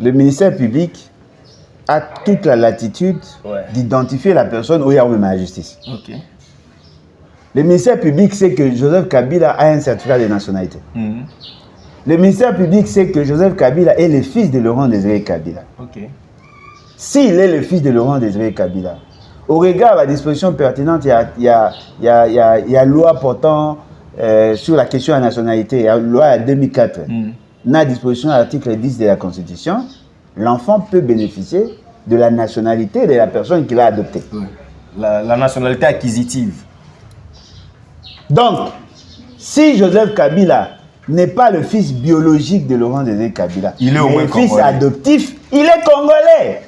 le ministère public a toute la latitude d'identifier la personne où il y a même la justice. Ok. Le ministère public sait que Joseph Kabila a un certificat de nationalité. Le ministère public sait que Joseph Kabila est le fils de Laurent Désiré Kabila. Ok. S'il est le fils de Laurent Désiré Kabila, au regard de la disposition pertinente, il y a loi portant sur la question de la nationalité, il y a loi de 2004. Dans la disposition de l'article 10 de la Constitution, l'enfant peut bénéficier de la nationalité de la personne qu'il a adoptée. La nationalité acquisitive. Donc, si Joseph Kabila n'est pas le fils biologique de Laurent Désiré Kabila, il est au moins le fils adoptif, il est congolais.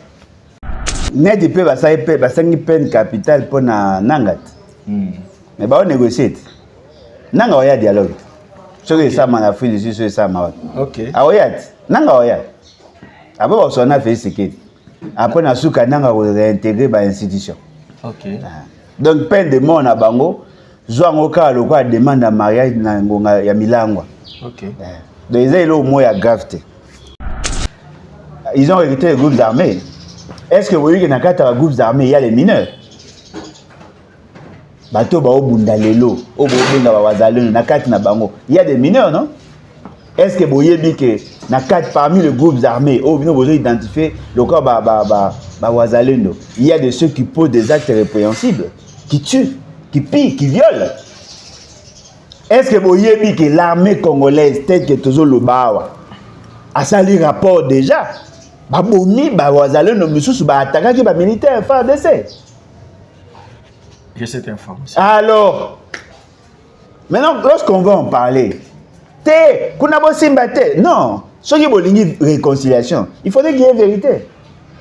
Net peut basangi peine capitale pour Nangat. Mais on négocie. Nanga oya dialogue. Ce que ça m'a fait dessus sur ça m'a. OK. Aoyat. Nanga oya. Après on a fait ce qui. Après na suka nanga réintégrer ba institution. OK. Donc peine de mort na bango, zoango ka lokwa demande en mariage na ngonga ya milangwa. OK. Donc ils ont au moins à gravité. Ils ont hérité les groupes armés. Est-ce que vous voyez que dans les groupes armés, il y a les mineurs? Bato ba obunda lelo, obunda ba wazalendo na kati na bango. Il y a des mineurs, non? Est-ce que vous voyez que dans quatre parmi les groupes armés, vous avez identifié le corps ba wazalendo. Il y a de ceux qui posent des actes répréhensibles, qui tuent, qui pillent, qui violent. Est-ce que vous voyez que l'armée congolaise, telle que toujours le Bawa, a sali rapport déjà? Babomi, wazalendo misusu ba attaquer ba militaire FARDC. J'ai cette information. Alors, maintenant, lorsqu'on va en parler, non, ce qui est réconciliation, il faudrait qu'il y ait vérité.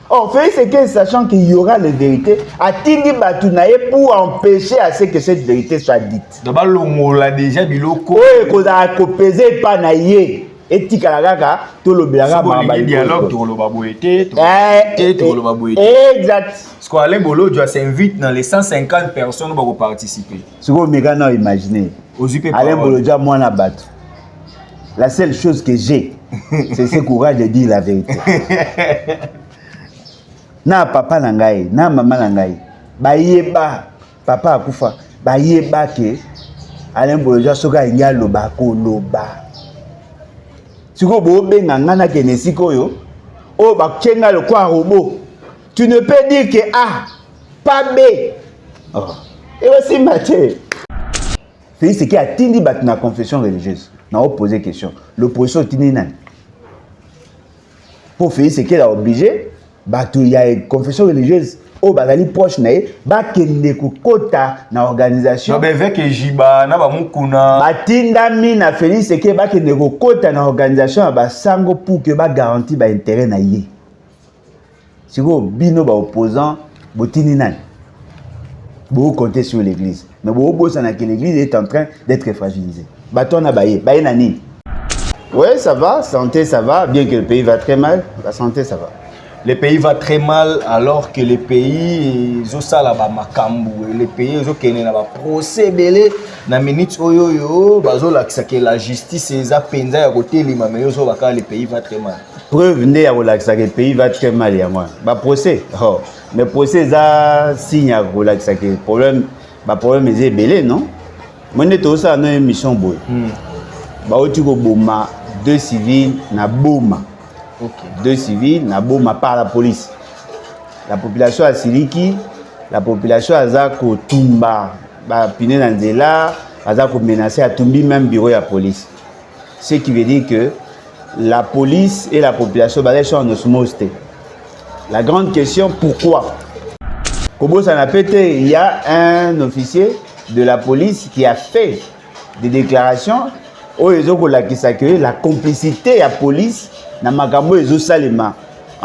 Or, Félix Sekei, sachant qu'il y aura la vérité, a Tindi Batounaye pour empêcher à ce que cette vérité soit dite. D'abord, on l'a déjà biloko. Oui, qu'on a pesé pas naïe. Et Tikalagaka, tout le dialogue, tout le babouété, tout le babouété. Exact. Parce qu'Alain Bolo doit s'inviter dans les 150 personnes pour participer. Ce que vous pouvez imaginer, Alain Bolo doit moi la battre. La seule chose que j'ai, c'est ce courage de dire la vérité. Na papa nangai, na maman nangai, bayeba, papa akufa, bayeba ke Alain Bolo doit soka inga loba ko loba. Tu ne peux dire que A, pas B. Et aussi, Mathieu. C'est ce qui a tindi la confession religieuse. On a posé question. L'opposition tindi nan. Pour faire ce qu'il a obligé, il y a une confession religieuse. Oh, bazali proche nae ba kende kokota na organisation ba avec jiba na ba mukuna batinda mina Félix Sekei ba kende kokota na organisation ba sango pour que ba garantir ba intérêt na yé. Siko bino ba opposant botini nan. Vous comptez sur l'église. Mais vous bossez que l'église est en train d'être fragilisée. Baton na baye nani. Ouais, ça va, santé ça va, bien que le pays va très mal, la santé ça va. Le pays va très mal alors que les pays les pays ont procès belé na minute oyo que la justice eza penza ya côté lima mais le pays va très mal. Preuve né ya relaxa que le pays va très mal ya moi. Ba procès. Oh, mais procès ça signe ya relaxa que problème est belé non? Moi neto ça na émission boy. Ba oti ko boma deux civils na boma. Okay. Deux civils, Naboma par la police. La population a Siliki, la population a Zako Tumba, Piné Nanzela, a Zako menacé à Tumbi même bureau de la police. Ce qui veut dire que la police et la population sont en osmosité. La grande question, pourquoi? Comme ça n'a pété, il y a un officier de la police qui a fait des déclarations où ils ont la complicité de la police. En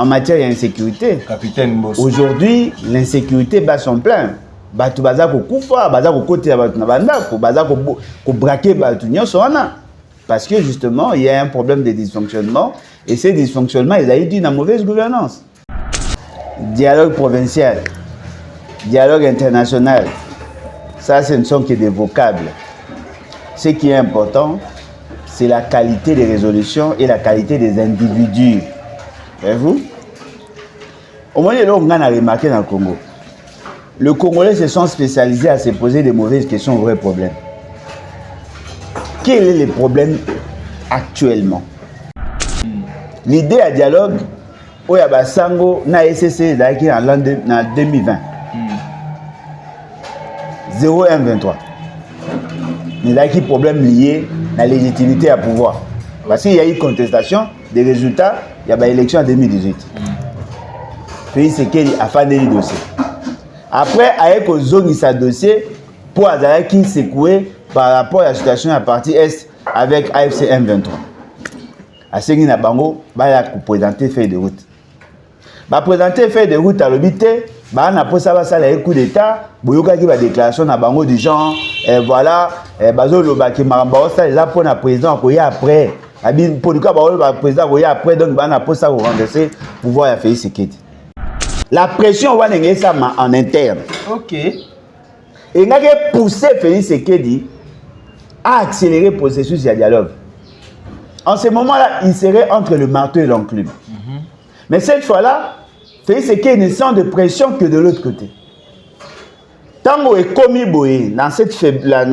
matière d'insécurité. Capitaine Boss. Aujourd'hui, l'insécurité bat son plein. Batu baza ko kufa, baza ko kote ya batu na bandako, baza ko braquer batu nyonso wana. Parce que justement, il y a un problème de dysfonctionnement et ces dysfonctionnements, ils ont dû une mauvaise gouvernance. Dialogue provincial, dialogue international. Ça, ce ne sont que des vocables. Ce qui est important, c'est la qualité des résolutions et la qualité des individus. Voyez-vous? Au moins, on a remarqué dans le Congo. Les Congolais se sont spécialisés à se poser des mauvaises questions aux vrais problèmes. Quel est le problème actuellement? L'idée à dialogue, où il y a Basango, na SCC, en 2020. 0123. Il y a des problèmes liés à la légitimité à pouvoir. Parce qu'il y a eu contestation des résultats, il y a eu l'élection en 2018. Puis c'est qu'il a fait des dossiers. Après, avec le zone sa dossier, pour Azara qui secoué par rapport à la situation à la partie Est avec AFC M23. À ce qui n'a pas présenter feuille de route. Présenter feuille de route à l'obité, on a posé ça le coup d'état, boyoka qui va déclaration na bango du genre voilà bazolo ba ki maramba ça les pour na président ko ya après abi pour ka ba président ko ya après donc ba na posé ça pour renverser pouvoir ya Félix Tshisekedi. La pression va n'engager ça en interne. OK. Et n'a que pousser Félix Tshisekedi à accélérer le processus de dialogue. En ce moment-là, il serait entre le marteau et l'enclume. Mais cette fois-là, Félix Tshisekedi ne sent de pression que de l'autre côté. Tant qu'il est commis dans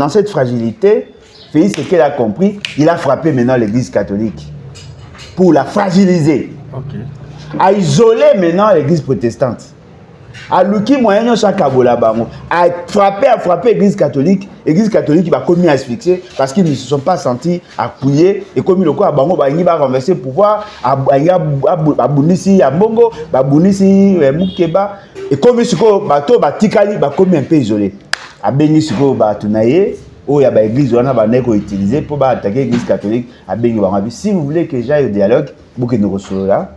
cette fragilité, Félix Tshisekedi a compris, il a frappé maintenant l'église catholique pour la fragiliser. OK. À isoler maintenant l'église protestante. À Luki moyen chaque abola bango. À frapper l'église catholique qui va commis asphyxier parce qu'ils ne se sont pas sentis appuyés et comme le quoi bango va renverser le pouvoir à Bunisi à Bongo, à Bunisi Mukeba et comme ce que bateau batikali va commis un peu isolé. À Beni ce que batunaye où il y a ba église on a ba neko utilisé pour attaquer l'église catholique à Beni bango. Si vous voulez que j'aille au dialogue, vous que nous recevons là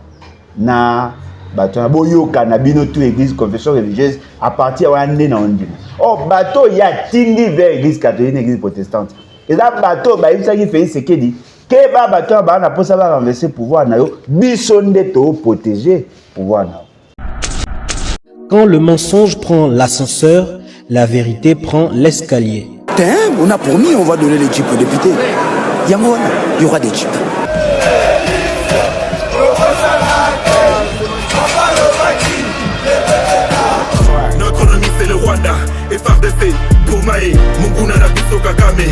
na bateau boyo kanabino tout église confession religieuse à partir de l'année na ondima. Oh bateau il y a tindi vers église catholique église protestante. Et là bateau ba ça qui fait ce qui dit que ba bateau ba na pour ça va renverser pouvoir na yo bisonde to protéger pouvoir na. Quand le mensonge prend l'ascenseur, la vérité prend l'escalier. On a promis on va donner les jeeps aux députés. Il y aura des jeeps. FRDC, Boumae, Munguna Nabiso Kagame,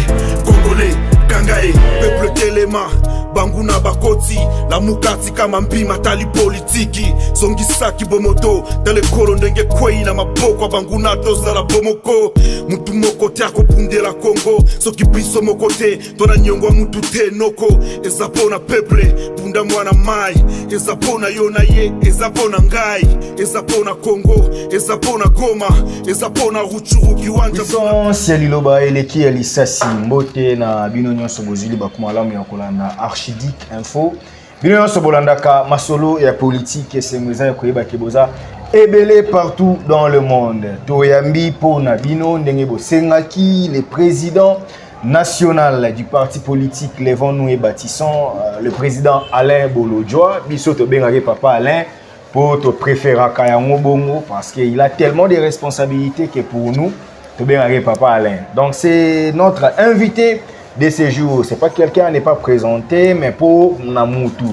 Congolais, Kangae, Peuple Telema, Banguna Bakoti, la Mukati Kamambi, Matali Politiki, Songisaki Bomoto, dans le Korondenge Kwei, na Maboko, Banguna Tosa la Bomoko, Mutumoko Tiako Punde la Congo, Soki Biso Mokote, Tona Nyongwa Mutute Noko, Ezapona Peuple, Bunda Mwana Mai, Ezapona Yonaye, Ezapona Ngai, Ezapona Congo, Ezapona Goma, Ezapona Ruchuru Kiwanja. Essentiel Iloba Eleki Elisasi Mbote na bino nyonso bozili bakumalamu ya kolanda Archidic Info. Bino nyonso bolandaka masolo ya politique esengeza ya koyeba keboza ebele partout dans le monde. Toyambi pona bino ndenge bosengaki le président national du parti politique Levons-nous et Bâtissons, le président Alain Bolodjoa, biso to bengaki papa Alain pour te préférer Kayango Bongo parce qu'il a tellement de responsabilités que pour nous, tu bien papa Alain. Donc c'est notre invité de ce jour. C'est pas quelqu'un n'est pas présenté, mais pour Namutu.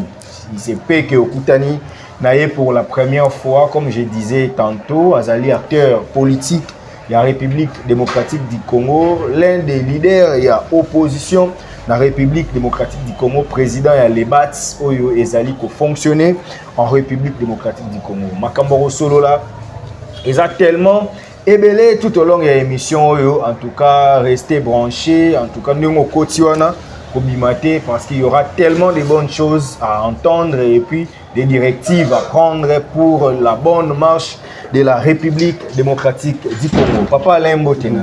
Il s'est fait que Okutani naïe pour la première fois, comme je disais tantôt, Azali acteur politique, il y a République démocratique du Congo, l'un des leaders, il y a opposition. La République démocratique du Congo, président et les bats Oyo Ezali qui fonctionner en République démocratique du Congo. Makamboro solo là, exactement. Et belé tout au long de l'émission Oyo, en tout cas, restez branchés, en tout cas, nous au quotidien pour bimater parce qu'il y aura tellement de bonnes choses à entendre et puis des directives à prendre pour la bonne marche de la République démocratique du Congo. Papa Alain Mbotena.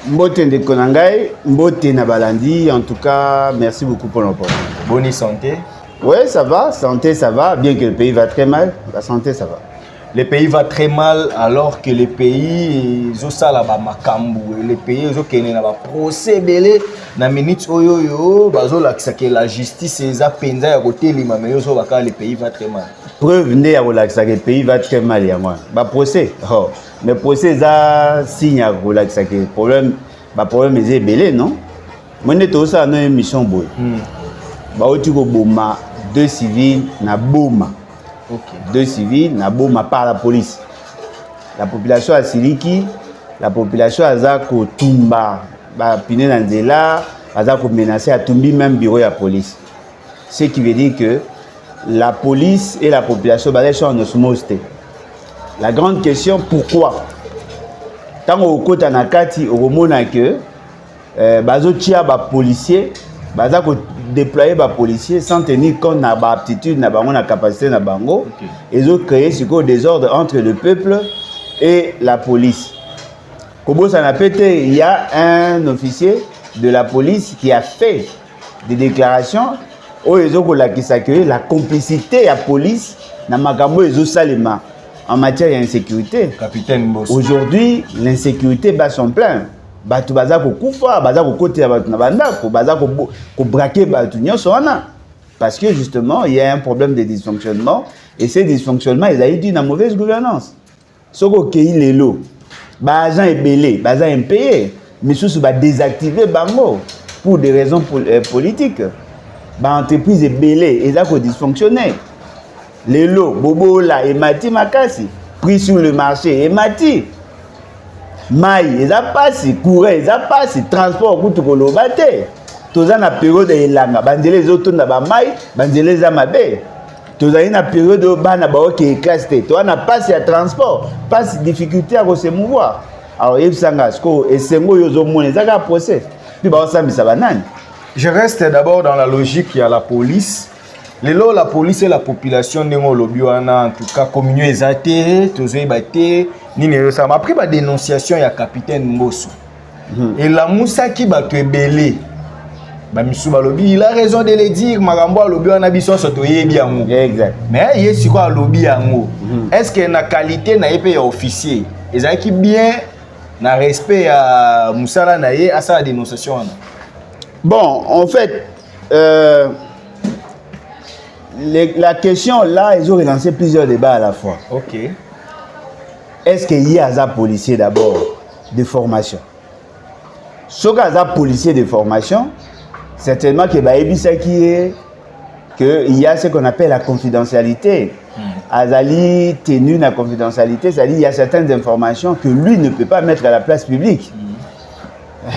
Mbote de Konangai, Mbote Nabalandi, en tout cas, merci beaucoup pour l'opportunité. Bonne santé. Oui, ça va, santé, ça va, bien que le pays va très mal, la santé, ça va. Le pays va très mal alors que les pays zosala ba makambu, les pays zokene na ba procès belé na minute oyo bazola que la justice eza penza ya côté lima mais zo baka le pays va très mal. Preuve né ya relaxa que le pays va très mal ya moi. Ba procès. Oh, mais procès za signe ya relaxa que problème est belé non? Moi neto ça une mission boy. Ba oti ko boma deux civils na boma. 2 civils na boma par la police. La population a siliki, la population a kotumba ba pine na nzela, a menacer à tumbi même bureau de la police. Ce qui veut dire que la police et la population sont en osmose. La grande question, pourquoi? Tant au côté nakati au mona que bazo tia ba policier, baza ko déployer ba policier sans tenir compte na ba aptitude na bango na capacité na bango. Ils ont créé ce qu'on désordre entre le peuple et la police. Kobo Sanapete, il y a un officier de la police qui a fait des déclarations où ils ont accueilli la complicité à la police dans Makambo et Salema en matière d'insécurité. Capitaine Boss. Aujourd'hui, l'insécurité bat son plein. Batu baza ko kufa, baza ko kote batu na bandako, baza ko braquer batu nyonso wana. Parce que justement, il y a un problème de dysfonctionnement et ces dysfonctionnements, ils ont dû une mauvaise gouvernance. Soko kei lelo, ba agent ebele, ba agent impayé, mais sous ba désactiver bango pour des raisons politiques. Ba entreprise ebele, ils ont dysfonctionné. Lelo, bobo la emati makasi, pris sur le marché emati. Maï, ils ont passé, courant, ils ont passé, transport kutu kolobate. Toza na période elanga, bandele zoto na ba maï, bandele za mabe. Toza na période où bana ba oke éclaté. Toi na passe à transport, passe difficulté à se mouvoir. Alors il sanga sko esengo yozo mona zaka procès. Puis ba osambisa banani. Je reste d'abord dans la logique, il y a la police. La police et la population n'ont lobby en tout cas communion exaté, tous les bâtés, ni ne ça m'a pris ma dénonciation il y a capitaine Mbosso. Et la Moussa qui va te belé. Bah Missou lobby, il a raison de le dire, Marambo lobby en habitant surtout bien. Exact. Mais il y a quoi lobby en est-ce que la qualité n'a pas officier? Ils ont qui bien na respect à Moussa là naie à sa dénonciation. Bon, en fait la question là, ils ont relancé plusieurs débats à la fois. OK. Est-ce qu'il y a des policiers d'abord de formation? Ce qu'il y a des policiers de formation, certainement qu'il y a ce qu'on appelle la confidentialité. Azali tenu la confidentialité, c'est-à-dire qu'il y a certaines informations que lui ne peut pas mettre à la place publique.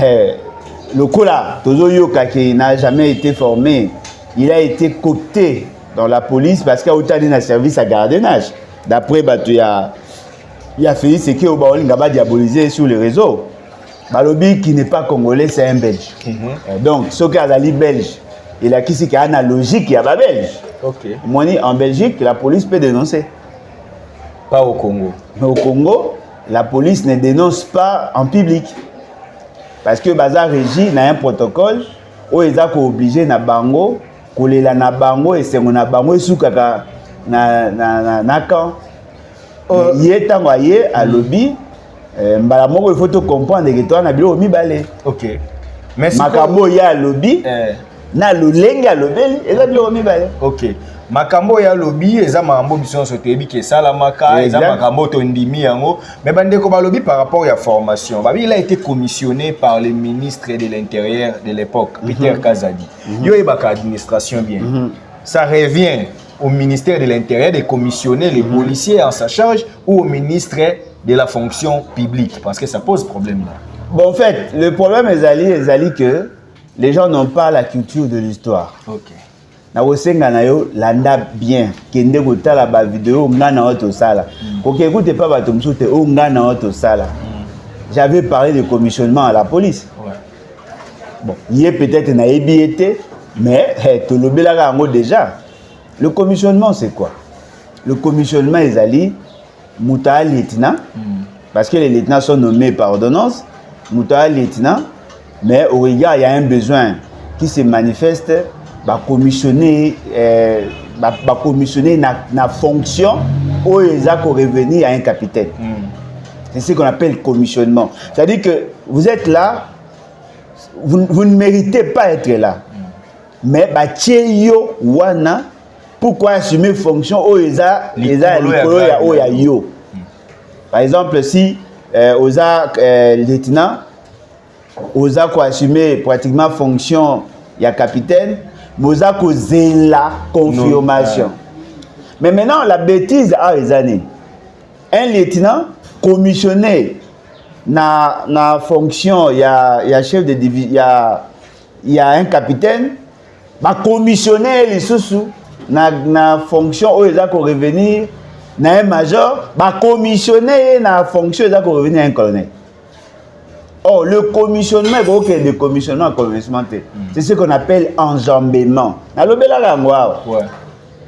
Le Kola, Tozo Yoka, qui n'a jamais été formé, il a été coopté dans la police parce qu'il a eu un service à gardiennage. D'après, il a fait ce qu'il a diabolisé sur les réseaux. Balobi qui n'est pas congolais, c'est un Belge. Donc, ce qui est belge, il a qui a une logique, il y a pas belge. OK. Moi, en Belgique, la police peut dénoncer. Pas au Congo. Mais au Congo, la police ne dénonce pas en public. Parce que Bazar Régie a un protocole où ils sont obligés na bango, kolela na bango et c'est na bango et soukaka na kan. Yé tango yé à lobby, mbala moko il faut te comprendre que toi na bilo mibale. OK. Mais makambo ya lobby, na lolenge à lobby, et là bilo mibale. OK. Makambo ya lobby eza makambo biso so tebi ke sala maka eza makambo to ndimi yango mais bande ko ba lobby par rapport à la formation babi il a été commissionné par le ministre de l'Intérieur de l'époque Peter Kazadi yo ebaka administration bien ça revient au ministère de l'Intérieur de commissionner les policiers en sa charge ou au ministre de la fonction publique parce que ça pose problème là. Bon en fait le problème est que les gens n'ont pas la culture de l'histoire. OK. Na osenga na yo landa bien kende kotala ba vidéo ngana auto sala koke écoute pas bato msoute o ngana auto sala. J'avais parlé de commissionnement à la police. Ouais. Bon, il est peut-être na ebiété mais to lobelaka ngo déjà. Le commissionnement c'est quoi? Le commissionnement ezali muta lieutenant parce que les lieutenants sont nommés par ordonnance, muta lieutenant mais au regard il y a un besoin qui se manifeste commissionner na fonction où ils ont revenir à un capitaine. C'est ce qu'on appelle commissionnement. C'est-à-dire que vous êtes là, vous ne méritez pas être là. Mais yo wana pourquoi assumer fonction où ils ont yo. Par exemple si aux lieutenant aux assumer pratiquement fonction il y a capitaine Mozako zela confirmation. Mais maintenant, la bêtise a les années. Un lieutenant commissionné na fonction, il y a chef de division, il y a un capitaine, bah commissionné les sous na fonction où ils ont revenir, na un major, bah commissionné na fonction ils ont revenir un colonel. Oh, le commissionnement, il y a des commissionnements c'est ce qu'on appelle enjambement. Ouais.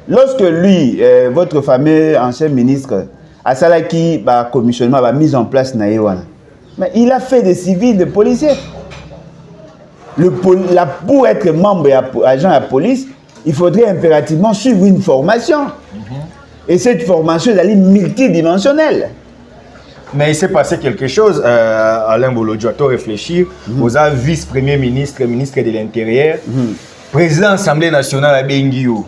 Lorsque lui, votre fameux ancien ministre, a salaki ba commissionnement ba mise en place na yewana. Mais il a fait des civils, des policiers. Pour être membre agent de la police, il faudrait impérativement suivre une formation. Et cette formation est multidimensionnelle. Mais il s'est passé quelque chose, Alain Bolodjo, à tout réfléchir. Vous avez vice-premier ministre, ministre de l'Intérieur, président de l'Assemblée nationale à Bengio.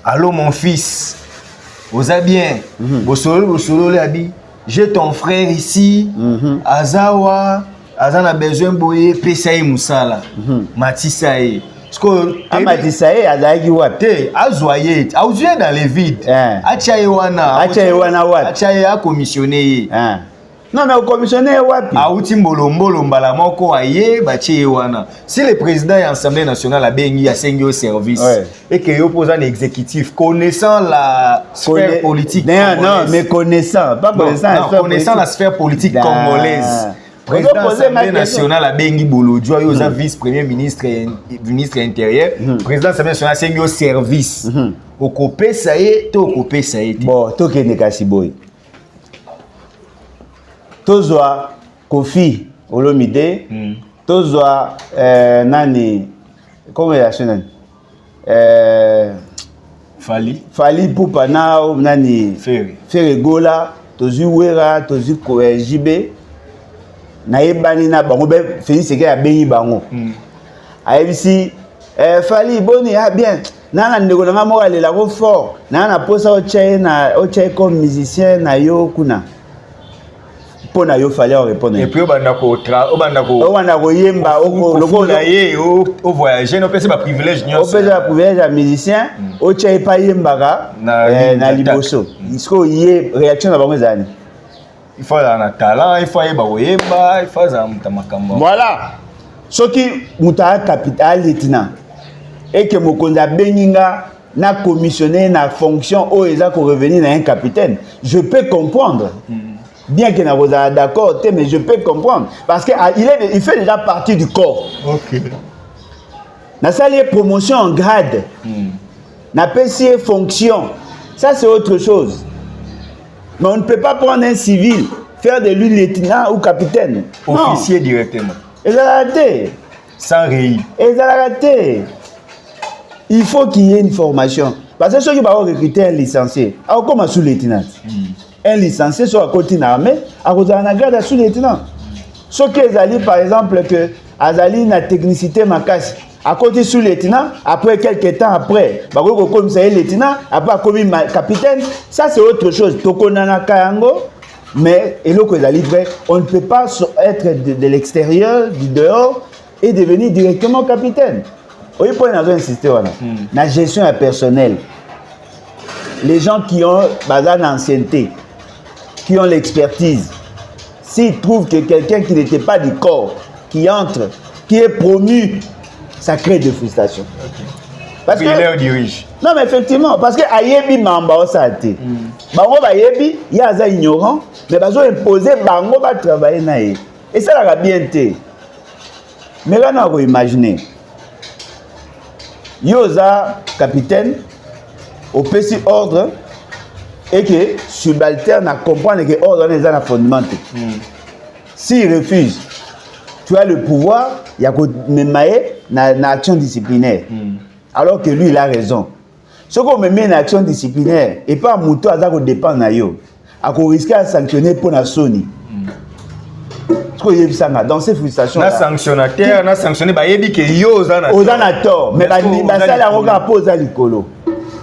Allô mon fils, vous avez bien, Bosolo a dit, j'ai ton frère ici, Azawa, Azan a besoin de Pesaï Moussala, Matissaï. Matissaï, Azaï Wate, Azoye, Azoye dans les vides, Achaïwana, Achaïa commissionné. Non, mais au commissionné, wapi. Si le président de l'Assemblée nationale a béni à Sengio service et qu'il y a un exécutif connaissant la sphère politique non, mais connaissant, pas connaissant la sphère politique congolaise. Le président de l'Assemblée nationale a béni Bolodjo, il a vice-premier ministre intérieur. Le président de l'Assemblée nationale a Sengio service. Au copé, ça y est, au copé, ça y est. Bon, tout est négocié. Tozwa Kofi Olomide, Tozwa nani, comment il a sonné? Fali Poupana nani Ferregola, Tozu Wera, Tozu JB, Naïbani na bango be Félix Seke a béni bango. Aïbisi Fali boni ah bien, nana ndeko na mo ale la ko fort, nana posa o tchai comme musicien na yo kuna. Pour na yo fallait répondre. Et puis au bandako yemba au voyager no pese ba privilège nyonso. Au pese ba privilège à musicien, au tchai pa yemba na liboso. Isko yé réaction na bango zani. Il faut un talent, il faut yeba yemba, il faut za mutamakambo. Voilà. Ce qui muta capital lieutenant et que mokonza beninga na commissionné na fonction o eza ko revenir na un capitaine. Je peux comprendre. Bien qu'il n'ait pas d'accord, mais je peux comprendre. Parce qu'il fait déjà partie du corps. Ok. N'a pas les promotions en grade. N'a pas les fonctions. Ça, c'est autre chose. Mais on ne peut pas prendre un civil, faire de lui lieutenant ou capitaine. Officier non. Directement. Ils ont raté. Sans réy. Ils ont raté. Il faut qu'il y ait une formation. Parce que ceux qui vont recruter un licencié, alors comment sous-lieutenant? Un licencié soit à côté de l'armée, à côté de la garde sous-lieutenant. Ce qui est allé, par exemple, que Azali na technicité makasi, à côté sous-lieutenant, après quelques temps après, comme ça lieutenant, après comme capitaine, ça c'est autre chose. Tokonana Kayango, mais et l'autre est vrai, on ne peut pas être de l'extérieur, du dehors, et devenir directement capitaine. Oui, pour nous insister la gestion personnelle. Les gens qui ont l'ancienneté, qui ont l'expertise, s'ils trouvent que quelqu'un qui n'était pas du corps, qui entre, qui est promu, ça crée des frustrations. Parce que, il dirige. Non, mais effectivement, parce que Ayebi Mamba Osate, Bango Ayebi, il y a des ignorants, mais ils ont imposé Bango va travailler naïe. Et ça l'a bien été. Mais là, on va imaginer. Yosa, capitaine, au PC ordre, et que subalterne à comprendre que l'ordre est un fondement. S'il refuse, tu as le pouvoir, il y a une action disciplinaire. Alors que lui, il a raison. Ce qu'on me met une action disciplinaire, et pas Mouto, ça dépend de yo. À risquer à sanctionner pour la Sony. Dans ces frustrations. Na sanctionnateur, na sanctionné, bah il dit que yo a tort. Mais ça la regarde pose à l'écolo.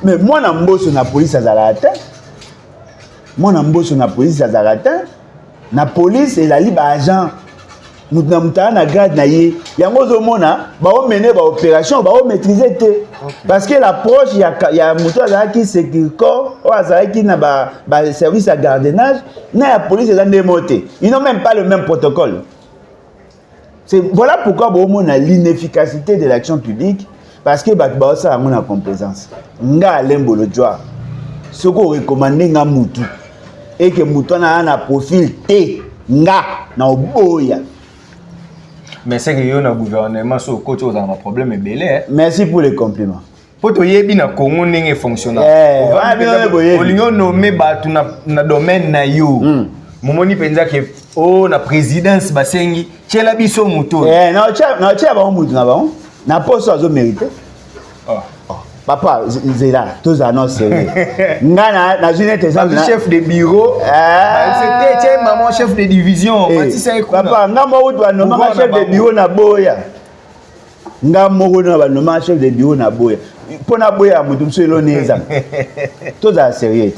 Mais moi, je suis na police à Zalata. Moi, je suis na police à Zalata. Na police, il a libre agent mutu na na grade na ye yango ozomona baomene baopération baomaîtriser te parce que l'approche ya mutu azalaki sécuricor oyo azalaki na service ya gardiennage na ya police eza ndemo te. Ils n'ont même pas le même protocole. Voilà pourquoi baomona l'inefficacité de l'action publique parce que bato baosala yango na complaisance. Nga alembo le joie soko recommande nga mutu et que mutu na profil te nga na oboya. Mais c'est que yo na gouvernement so coach aux un problème belé. Merci pour les compliments. Pour to yebi na Congo ndenge fonctionne. O lingo nommé ba tu na domaine na yo. Momoni penza ke na présidence basengi chela biso muto. Na tia ba mutu na ba. Na poste azo mérité. Papa, Zéla, tous annoncent sérieux. Nga na june exemple chef de bureau. C'était maman chef de division. Papa, nga mo doit nommer chef de bureau na boya. Nga mo na ba nommer chef de bureau na boya. Pona boya mutu so eloneza. Tous à sérieux.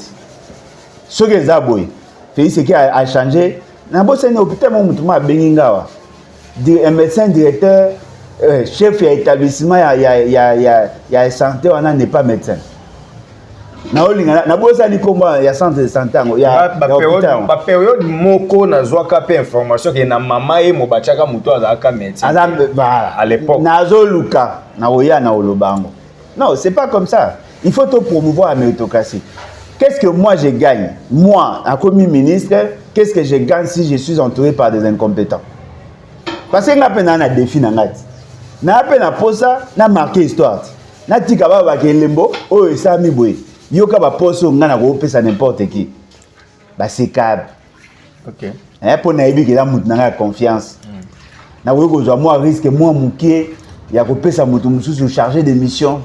Ce que za boy. Félix qui a changé. Na bo seni hôpital mo mutu ma bengingawa. Un médecin directeur chef d'établissement ya santé on n'est pas médecin. Na olinga na bosa ni komba ya centre de santé ya ba période moko na zwaka pe information que na mama e mo bachaka muto azaka médecin. À l'époque. Na zoluka na oya na olobango. Non, c'est pas comme ça. Il faut te promouvoir la méritocratie. Qu'est-ce que moi je gagne? Moi, en commis ministre, qu'est-ce que je gagne si je suis entouré par des incompétents? Parce que n'a un défi na ngati. Na pe na posa na marqué histoire na tika ba ke lembo o esami boy yoka ba poso ngana ko pesa n'importe qui ba c'est câble. OK pour na ebi ke la mutu na confiance na ko zo moi risque moi mukie ya ko pesa mutu mususu chargé de mission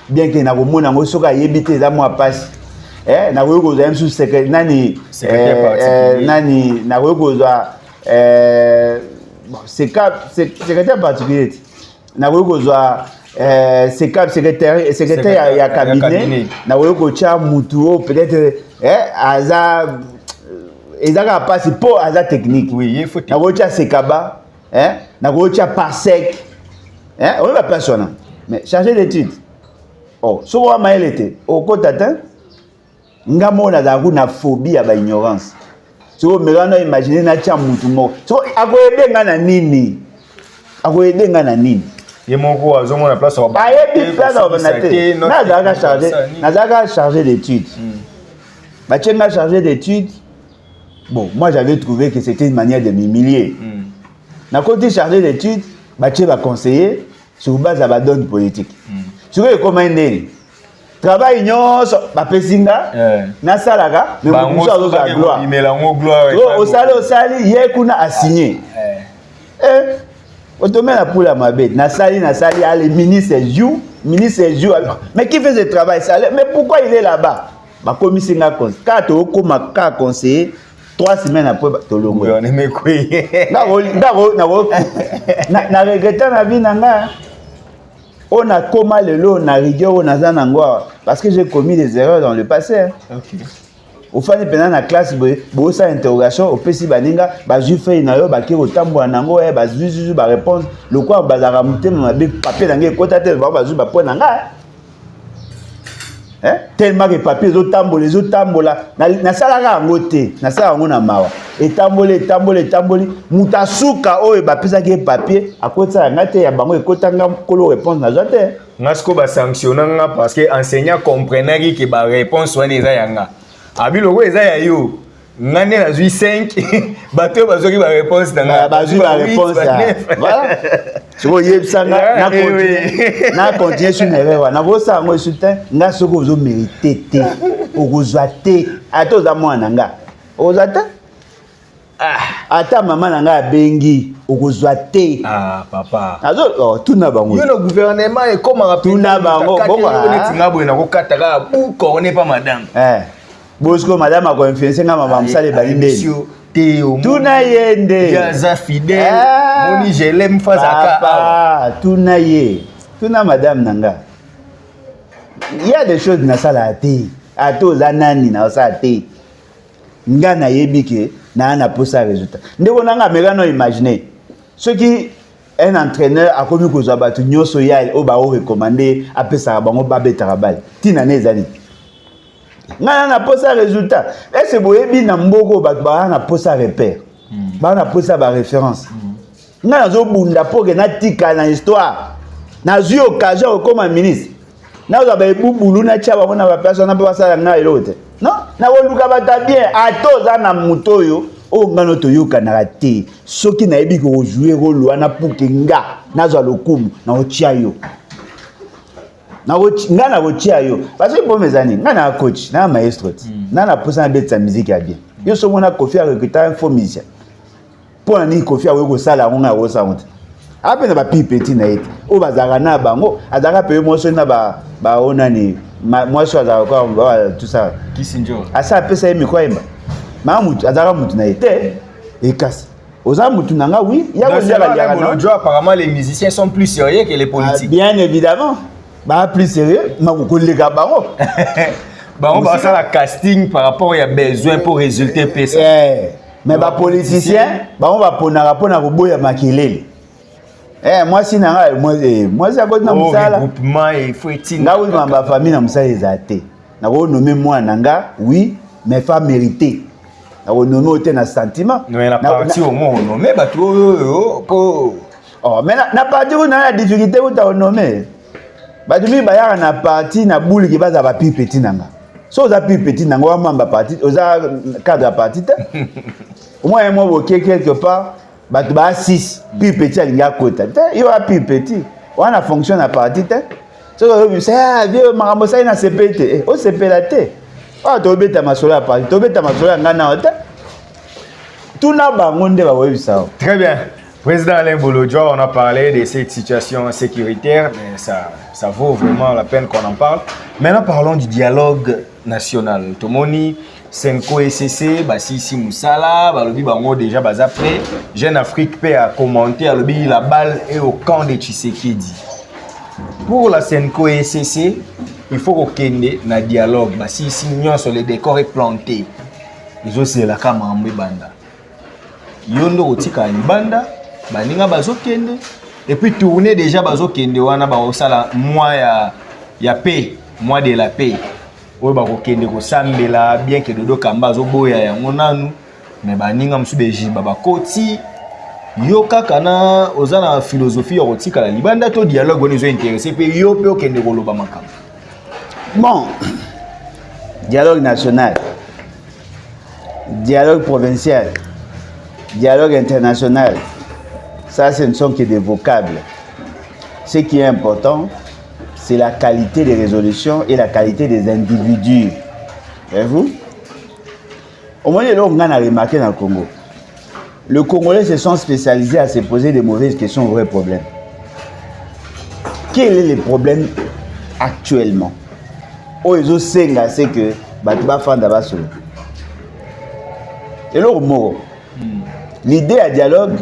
bien que na ko mona ngo soka yebite za moi passe na ko zo même sous secrétaire nani nani na ko zo c'est câble secrétaire particulier na kozwa secrétaire ya cabinet na kocha mutu peut-être aza ezaka passe pour aza technique oui il faut na kocha sekaba na kocha parsec on va personne mais chargé d'études so wa maelete okotata ngamo na za na phobie ya ba ignorance so merano imaginer na cha mutu mo so akoyedenga na nini et mon gros azomon la place ba yebi place ordinateur nazaka chargé d'études ba tchenga chargé d'études bon moi j'avais trouvé que c'était une manière de m'humilier na côté chargé d'études ba tché ba conseiller sur base à ba donne politique sur que comment ndeni travail nyonso ba pesinga na salaka mais muso azoza gloire osali ye kuna a signé Automé la poule à ma bête. Nasali, allez, ministre joue. Mais qui fait ce travail? Mais pourquoi il est là-bas? Ma commission a conseillé. Quand tu as conseillé, 3 semaines après, tu as le goût. Na regretté la vie, on a comment le lot, on a rigueur, on a zanangwa. Parce que j'ai commis des erreurs dans le passé. Ok. Au fani pendant la classe bosa interrogation au pesi baninga bazu fait na yo baki otambo nango bazu ba réponse le quoi bazara muté na papier nangé kota te bazu ba point nanga tellement que papier zo tambola na salaka ngote na sala ngo na mawa etamboli mutasuka oyo ba pesa ke papier akota ngate ya bango ekota ngam kolo réponse na zote ngasko ba sanctionnanga parce que enseignant comprenait que ba réponse wana eza yanga abi logo eza ya yo ngane na zui 5 bato bazoki ba réponse na bazui ba réponse voilà siko yebsanga na continuer sur nerve na bosa ngo soutien nga soko zo mériter te okozwa te ata za mwana nga okozwa te ata mama na nga bengi okozwa te papa azo tuna bango yo no gouvernement et comme tuna bango bongo netinga boye na ko kataka bu ko ne pas madame Bosco madame a influencé nga mama msale balinde tuna yende yaza fidèle moni je l'aime fazaka papa tuna ye tuna madame nanga il y a des choses na sala te ato za nani na sala te nga na yebike na posa résultat ndeko nanga mekano imaginer Ce qui un entraîneur a commis que ça batu nyoso ya o ba o recommander après ça bango ba betara bal tina nezali ngana na posa résultat est-ce boyebi na mboko ba na posa repère ba na posa ba référence ngana zo bunda pour que na tika na histoire na zui occasion comme ministre na za ba bubulu na tcha ba na ba personne na ba sala na elote non na woluka bata bien atoza na mutoyo o ngano toyoka na raté soki na yebi ko jouer rôle wana pour que nga nazwa lokumu na ochia yo na nga na ochia yo parce que pour mes amis nga na coach na maestro na na posa na betsa musique ya bien yo so mona Kofi a recruter un faux musicien pour na ni Kofi a ko sala nga ko sa honte ape na ba pipeti na ete o bazaka na bango azaka pe mo so na ba onani moi so azaka ko tout ça Kisinjo asa pesa yemi ko emba Mamutu azara mutu na été et casse. Aux amutu nanga oui, il y a apparemment les musiciens sont plus sérieux que les politiques. Bien évidemment. Bah plus sérieux, ma ko les gars bango. On va faire la casting par rapport il y a besoin pour résulter pesa. Mais ba politicien, on va pona ko boya makelele. Moi si nanga moi ça ko na musala. Groupement il faut être nga oui ma famille na musala ezate. Na ko nommer moi nanga oui, mais pas mérité. On nomme un sentiment. Mais la partie au moins on nomme bah tout oh mais na partie où na difficulté où tu nommé bah tu ba ya na partie na boule qui baza ba petit nanga so za petit nanga wa mamba partie oza cadre partie au moins moi boké quelque part bah tu ba 6 petit alinga kota yo a petit on a fonction na partie so c'est vieux marambo ça na CPT o CP la té. Ah, tu obéis ta masola à Paris, tu obéis ta masola à Ghana. Tout n'a pas de ça. Très bien. Président Alain Bolodjo, on a parlé de cette situation sécuritaire, mais ça vaut vraiment la peine qu'on en parle. Maintenant, parlons du dialogue national. Tomoni, Senko SCC, Bassi Moussala, Balobi Bango déjà après. Jeune Afrique peut a commenté, Balobi la balle est au camp de Tshisekedi. Pour la Senko SCC, il faut qu'on ait un dialogue. Si nous sur les décors est planté, ils ont c'est la caméra banda. Yondo otika banda, baninga bazo kende. Et puis tourner déjà bazo kende wana ba osala mois ya paix, mois de la paix. Oyo ba ko kende ko sambela bien que dodo kamba zo boya ya ngonanu, mais baninga msubeji baba koti. Yo kaka na ozana philosophie otika la libanda to dialogue on est intéressé pe yo pe okende ko loba makambo. Bon, dialogue national, dialogue provincial, dialogue international, ça ce ne sont que des vocables. Ce qui est important, c'est la qualité des résolutions et la qualité des individus. Voyez-vous? Au moins, on a remarqué dans le Congo. Les Congolais se sont spécialisés à se poser des mauvaises questions aux vrais problèmes. Quel est le problème actuellement? Oyo senga c'est que batu ba fanda ba solo. Et le mot l'idée à dialogue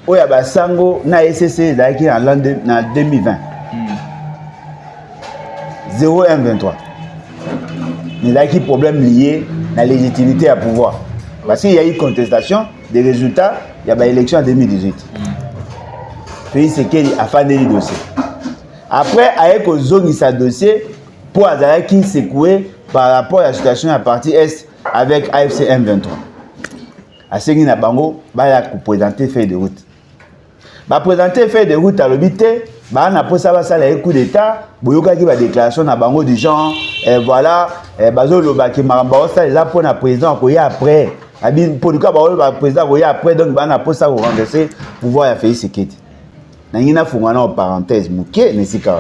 oya ba sango na SCC daki en l'an 2020. 0123. Il y a des problèmes liés à la légitimité à pouvoir. Parce qu'il y a eu contestation des résultats, il y a eu l'élection en 2018. Puis c'est qu'il a fait des dossiers. Après, avec le zone de sa dossier, pour Azara qui secoué par rapport à la situation à la partie Est avec AFC M23. À ce qui n'a pas présenter feuille de route. Bah présenter feuille de route à l'obité, bah on a posé ça le coup d'état, boyoka qui va déclaration na bango du genre et voilà bazo loba ki maramba ça là pour na président ko ya après. Abi pour ka ba président ko ya après donc bah on a posé ça au renverser pouvoir ya faire sécurité. Na ngina fungana en parenthèse muké nesika.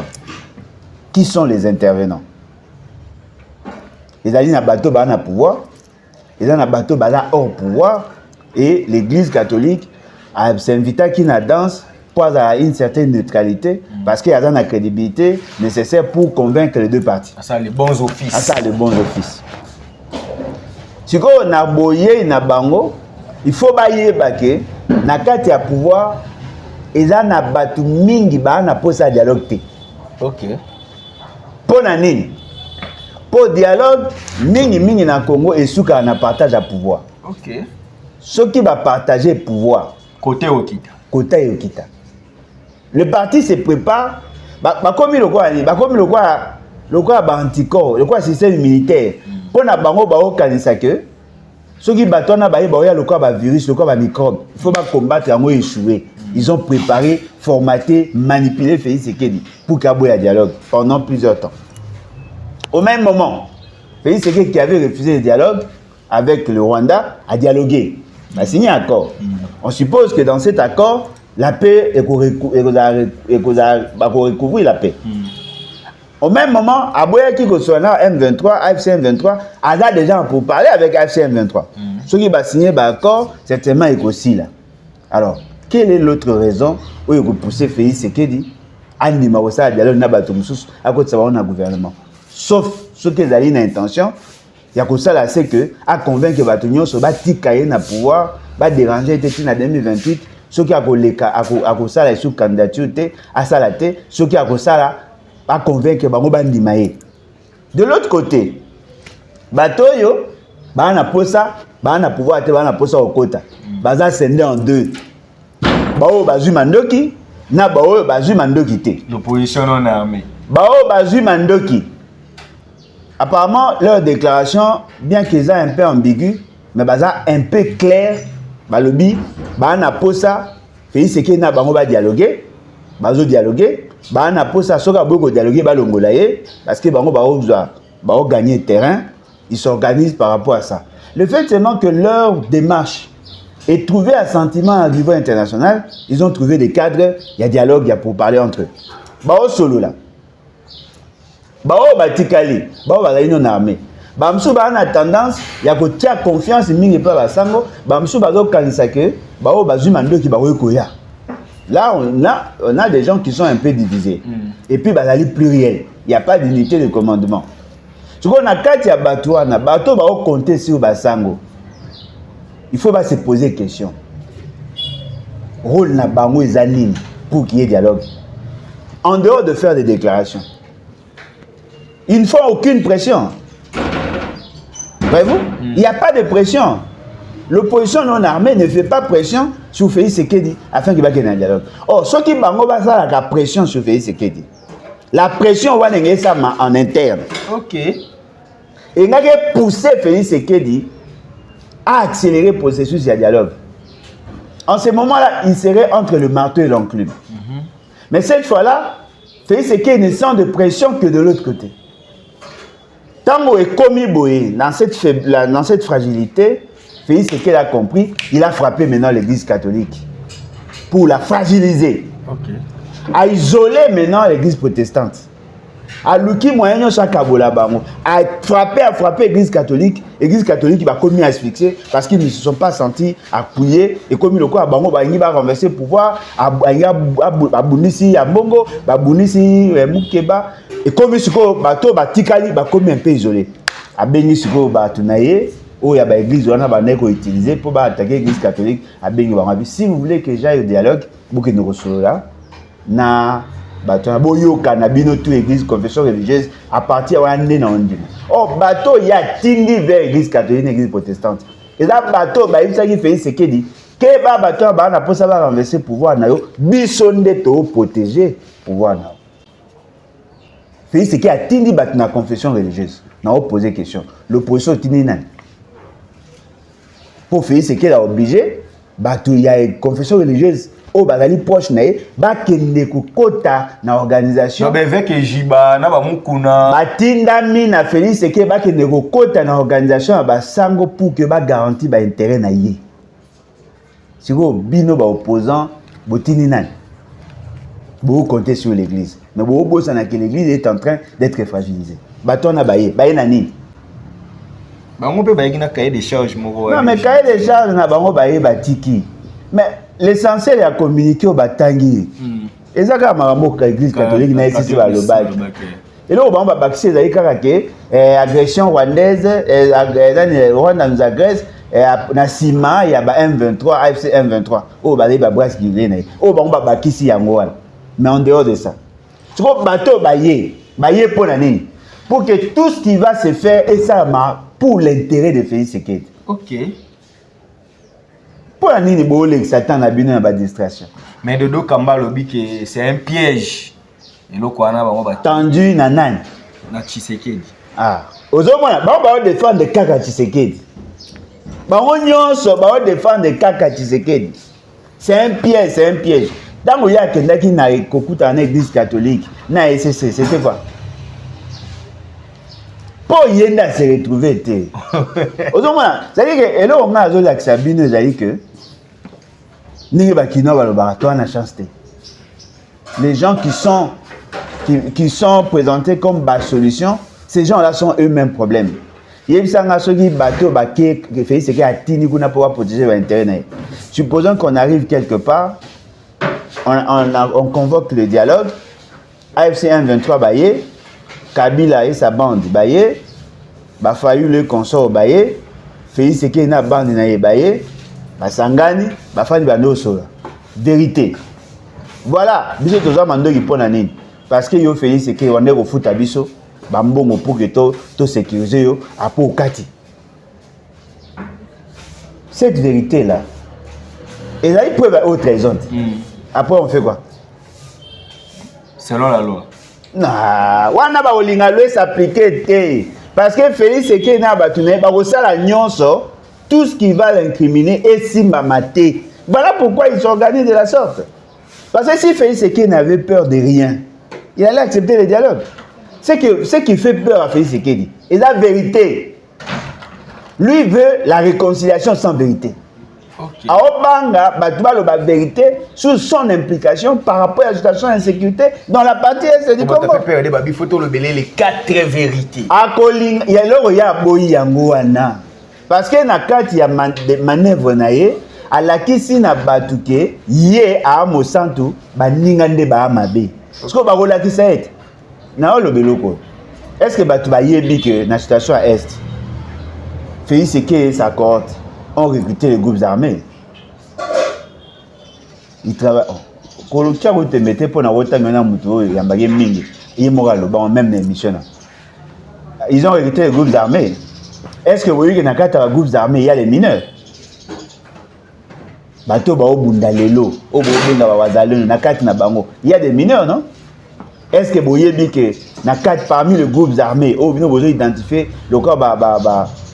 Qui sont les intervenants? Les alliés na bateau bah na pouvoir, les na bateau bah là hors pouvoir et l'église catholique a s'invité qui na danse pour avoir une certaine neutralité parce qu'il y a une crédibilité nécessaire pour convaincre les deux parties. Ça les bons offices. Ça les bons offices. Si on a boyé na bango, il faut bailler baké na kati ya pouvoir et ça na batu mingi ba na posa dialogue. OK. Pour nani? Pour dialogue mingi na Congo et souka na partage à pouvoir. OK. Ceux qui va partager pouvoir côté Okita. Kota et Okita. Le parti se prépare, comme le quoi anticorps, le quoi système militaire. Pour na bango ba okanisa que ceux qui battent na ba le quoi virus, le quoi microbe. Il faut pas combattre en échouer. Ils ont préparé, formaté, manipulé Félix Tshisekedi pour qu'il y ait un dialogue pendant plusieurs temps. Au même moment, Félix Tshisekedi qui avait refusé le dialogue avec le Rwanda a dialogué, a signé un accord. On suppose que dans cet accord, la paix est pour recouvrir la paix. Au même moment, Aboya qui concerne M23, AFC M23, a déjà pour parler avec AFC M23. Ceux qui vont signer l'accord, certainement, est aussi là. Alors, quelle est l'autre raison où il faut pousser Félix Tshisekedi à Nimarosa à dialogue à cause de sa gouvernement? Sauf ceux qui ont une intention, il y a que ça, c'est que à convaincre que Batonio se bat tikaye na pouvoir, va déranger en 2028. Ceux qui ont ça sous candidature à salaté, ceux qui ont ça à convaincre bango bandimaye. De l'autre côté, Batoyo, bana posa, bana pouvoir te bana posa au kota. Baza scindé en deux. Bao bazu mandoki, na bao bazu mandoki te. L'opposition non armée. Bao bazu mandoki. Apparemment, leur déclaration, bien qu'ils soient un peu ambigu, mais baza un peu clair. Balobi, bana posa, Félix Tshisekedi na bango ba dialoguer, bazo dialoguer, bana posa soka boko dialoguer balongolaye parce que bango ba gagner terrain, ils s'organisent par rapport à ça. Le fait seulement que leur démarche ait trouvé un sentiment à niveau international, ils ont trouvé des cadres, il y a dialogue, il y a pour parler entre eux. Bao solo là. Bao batikali, bao bazali non armé. Bamsou ba a tendance ya ko tia confiance mingi pa basango bamsou bazo kanisa que bao bazu mando ki bawo koya. Là on a des gens qui sont un peu divisés. Et puis bazali pluriel, il y a pas d'unité de commandement. Ce qu'on a kati ya bato na bato ba compter sur basango. Il faut pas se poser question. Rôle na bango ezanine pour qu'il y ait dialogue. En dehors de faire des déclarations. Ils ne font aucune pression. Voyez-vous? Il n'y a pas de pression. L'opposition non armée ne fait pas pression sur Félix Tshisekedi afin qu'il y ait un dialogue. Or, ceux qui bango basa la pression sur Félix Tshisekedi. La pression va n'engager ça en interne. Ok. Et il a poussé Félix Tshisekedi à accélérer le processus de dialogue. En ce moment-là, il serait entre le marteau et l'enclume. Mais cette fois-là, Félix Tshisekedi ne sent de pression que de l'autre côté. Tant est commis boé dans cette fragilité, Félix Tshisekedi a compris, il a frappé maintenant l'église catholique pour la fragiliser, à isoler maintenant l'église protestante, à l'ouki moyen chaque bango, à frapper l'église catholique qui va commis asphyxier parce qu'ils ne se sont pas sentis appuyés et comme le quoi bango va renverser le pouvoir, à Bunisi à Bongo, à Bunisi Mukeba. Et comme ce que bateau batikali ba comme un peu isolé. A béni ce que batunaye ou ya ba église on a ba neko utiliser pour ba attaquer l'église catholique a béni ba. Si vous voulez que j'aille au dialogue, vous que nous recevons là na bateau na boyo kanabino tout église confession religieuse à partir wa ndé na ondima. Oh bateau ya tindi vers église catholique église protestante. Et là bateau ba isa qui fait ce qu'il dit que ba bateau ba na pour ça va renverser pouvoir na yo bisonde to protéger pouvoir na. Félix Tshisekedi a tindi bat na confession religieuse. N'a pas posé question. L'opposition tindi nan. Pour Félix Tshisekedi a obligé, il y a une confession religieuse. Oh, bazali proche nae, ba kende ko kota na organisation. Non, mais avec Jiba, na ba mukuna. Batinda mi na Félix Tshisekedi ba kende ko kota na organisation ba sango pour que ba garantie ba intérêt na yé. Siko bino ba opposant botini nan. Vous comptez sur l'église. Mais vous savez que l'église est en train d'être fragilisée. Baton a baillé. Baillé nani. On peut bailler un cahier de charges. Non, mais cahier de charges, n'a pas baillé batiki. Mais l'essentiel est à communiquer au batangi. Et ça, quand l'église catholique n'a ici sur le bac. Et là, on va baxer les agression rwandaise, Rwanda nous agresse. Na Sima, il y a M23, AFC M23. Oh, bah, les babras qui viennent. Oh, bah, on va bakisi yangoan. Mais en dehors de ça, tu vois, bateau baillé pour la ligne. Pour que tout ce qui va se faire, et ça pour l'intérêt de Félix Tshisekedi. Ok. Pour nini bolé Satan na bino na distraction. Mais Dodo Kamba lobi que c'est un piège. Et lo kwana bango ba tendu na nani na Tshisekedi. Ah, ozomona ba défendre kaka Tshisekedi. Bango nyonso ba défendre kaka Tshisekedi. C'est un piège. Dans le cas qui n'a écouté en église catholique, na SCC, c'était quoi? Pour yenda se retrouver té. Ozomona, c'est-à-dire que et là on a zo Sabine, c'est-à-dire que ni ba kino ba lo ba toi na chance té. Les gens qui sont présentés comme bas solution, ces gens-là sont eux-mêmes problèmes. Supposons qu'on arrive quelque part, on convoque le dialogue, AFC 1-23 Baye, Kabila et sa bande Baye, Bafayu le consort Baye, Félix Sekei na bande na Baye, Basangani, Bafani Banoso. Vérité. Voilà, biso toza mandoki pona nini. Parce que yo Félix Sekei on est au foot à biso. Bambongo pour que to sécuriser yo apo kati. Cette vérité là, et là ils peuvent autre raison. Après on fait quoi? Selon la loi. Non, wana ba olinga loi s'appliquer té. Parce que Félix Sekei na batune ba kosala nyonso, tout ce qui va l'incriminer est simba maté. Voilà pourquoi ils s'organisent de la sorte. Parce que si Félix Sekei n'avait peur de rien, il allait accepter le dialogue. Ce qui fait peur à Félix Sekei, c'est la vérité. Lui veut la réconciliation sans vérité. Okay. Aobanga, la vérité sous son implication par rapport à la situation d'insécurité dans la partie est du Congo. Il faut les 4 vérités. Il y a l'heure il y a boyi yangoana. Parce que na kati ya manœuvre naie, à la kisi na batuke, yé à Mosantu, baningande ba amabe. Parce que barola ki ça est. Na le beloko. Est-ce que batu ba yebi que na situation à est, Félix Sekei et sa cohorte ont recruté les groupes armés. Ils travaillent. Kolokia vous te mettez pour na wota mena muto yambage mingi. Ils moralo ba même émission. Ils ont recruté les groupes armés. Est-ce que vous voyez que dans les groupes armés il y a les mineurs? Bato ba obunda lelo, obunda ba wazaleno na kati na bango. Il y a des mineurs, non? Est-ce que vous voyez que parmi les groupes armés, vous avez identifié le corps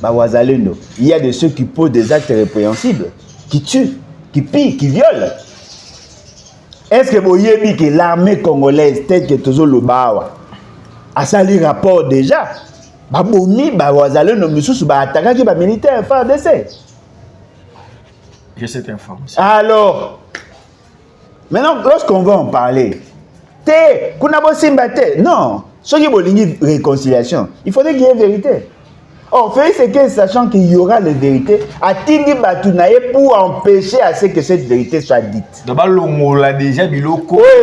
Wazalendo, il y a de ceux qui posent des actes répréhensibles, qui tuent, qui pillent, qui violent. Est-ce que vous voyez que l'armée congolaise, telle que toujours le Bawa, a sali rapport déjà? Baboumi, Wazalendo, nous attaqué les militaires FARDC. J'ai cette information. Alors, maintenant, lorsqu'on va en parler, non, ce qui est réconciliation, il faudrait qu'il y ait vérité. Or, Félix Sekei, sachant qu'il y aura la vérité, a Tindi Batunaye pour empêcher à ce que cette vérité soit dite. D'abord, on l'a déjà dit, oui,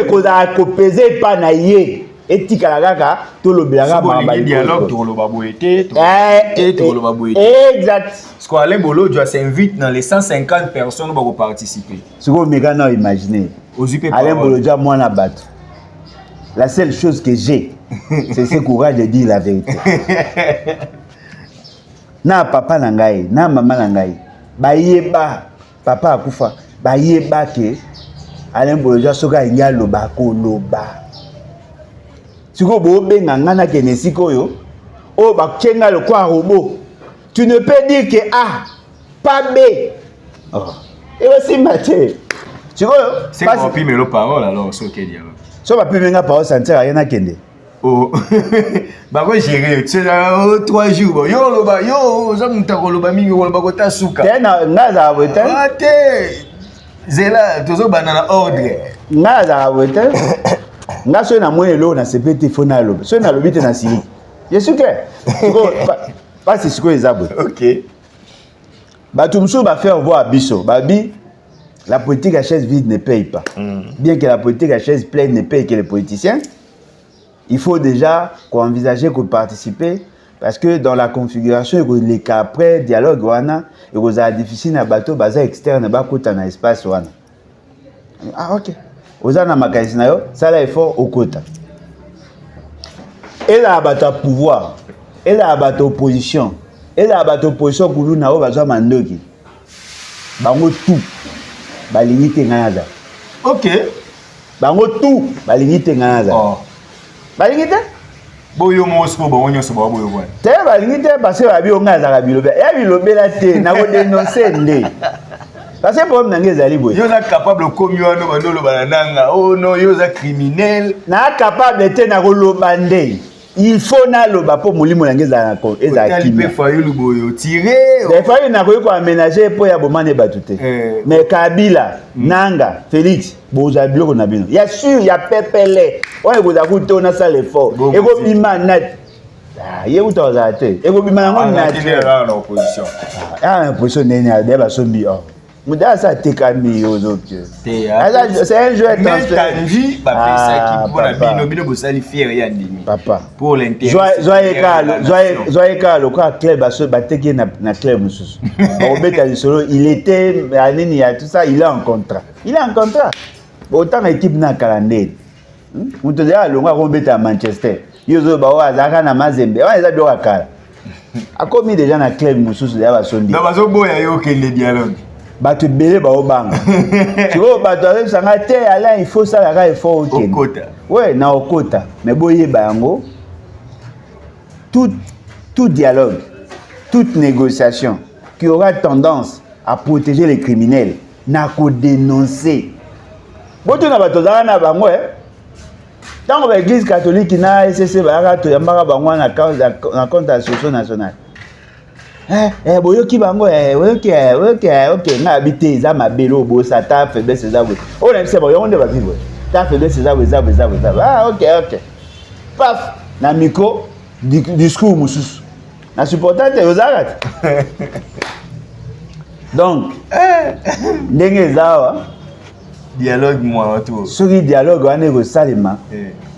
qu'on a copésé pas naïe. Et Tikalagaka, tout le dialogue, tout le baboété, exact. Parce qu'Alain Bolo doit s'inviter dans les 150 personnes qui vont participer. Ce que vous imaginez, Alain Bolo doit moi la battre. La seule chose que j'ai, c'est ce courage de dire la vérité. Na papa nangai, na maman nangai, bayeba, papa akufa, bayeba ke Alain Bolo soka inga loba ko loba. Siko bo benga ngana ke nesiko yo, o ba kenga le kwa robot. Tu ne peux dire que A, pas B. Oh. Et aussi maté. Siko c'est qu'on peut mettre parole alors ce qu'il dit alors. So va plus venir par sentir rien à kende. Oh. Bah quoi gérer, tu là 3 jours. Yo loba yo, ça monta ko loba mingi ko loba ko ta suka. Tena ngaza wete. Ate. Zela tozo banana ordre. Ngaza wete. Ngaso na moyelo na CPT fona loba. So na lobite na sili. Je suis clair. Pas c'est ce que les abos. OK. Ba tumso ba faire voir biso. Babi la politique à chaise vide ne paye pas. Bien que la politique à chaise pleine ne paye que les politiciens, il faut déjà envisager qu'on participer parce que dans la configuration, les cas après dialogue, il y a difficile à bateau basé externe, il y a espace. Ah ok. Vous avez un magasin, ça là il faut au quota. Et là, il y a pouvoir, et là, il y a opposition, et là, il y a opposition pour nous, il y a tout. balingi te nganaza. OK. Bango tout balingi te nganaza. Oh. Balingi te? Boyo mospo bango so ba boyo bwana. Te balingi te parce que babi ongaza ka bilobe. Ya bilobe la te na ko dénoncer ndé. Parce que problème nangé ezali boye. Yo za capable komi wana bandolo bananga. Oh non, yo za criminel. Na capable te na ko loba ndé. Il faut na loba po molimo nangé za ko eza kimi. Talipe Fayulu boyo tirer. Des fois il na ko aménager po ya bomane batute. Mais Kabila, Nanga, Félix, boza biloko na bino. Ya sûr ya pepele. On est goza kuto na ça l'effort. Et ko bima net. Ah, ye utoza te. Et ko bima nango na te. En opposition. Ah, opposition nene a débat sombi. Mouda ça te kami ozopie. C'est un jeu transfert. Tanji papa qui pour la bino bosali fier ya ndimi. Papa. Pour l'intérêt. Joyeux le quoi club aso bateki na club mususu. Obeta lisolo, il était aneni ya tout ça, il est en contrat. Il est en contrat. Autant équipe na calendrier. Muto ya longa robeta à Manchester. Yozo ba wa zaka na Mazembe. Wa eza doka kala. A commis déjà na club mususu ya basondi. Na bazo boya yo kende dialogue. Bato belé ba obanga. Tu vois bato avec sanga te ala il faut ça la il faut au kota. Ouais, na okota. Mais boye ba yango tout dialogue, toute négociation qui aura tendance à protéger les criminels n'a qu'à dénoncer. Boto na bato zanga na bango tant que l'église catholique na SCC ba to yambaka bango na cause na compte association nationale. Boyoki bango OK na habité za mabelo bo sa ta faiblesse za bo on aime c'est bon on ne va vivre ta faiblesse za bo ah OK paf na micro discours mususu na supporter te ozarat donc ndenge zawa dialogue moi tout soki dialogue wana ko salima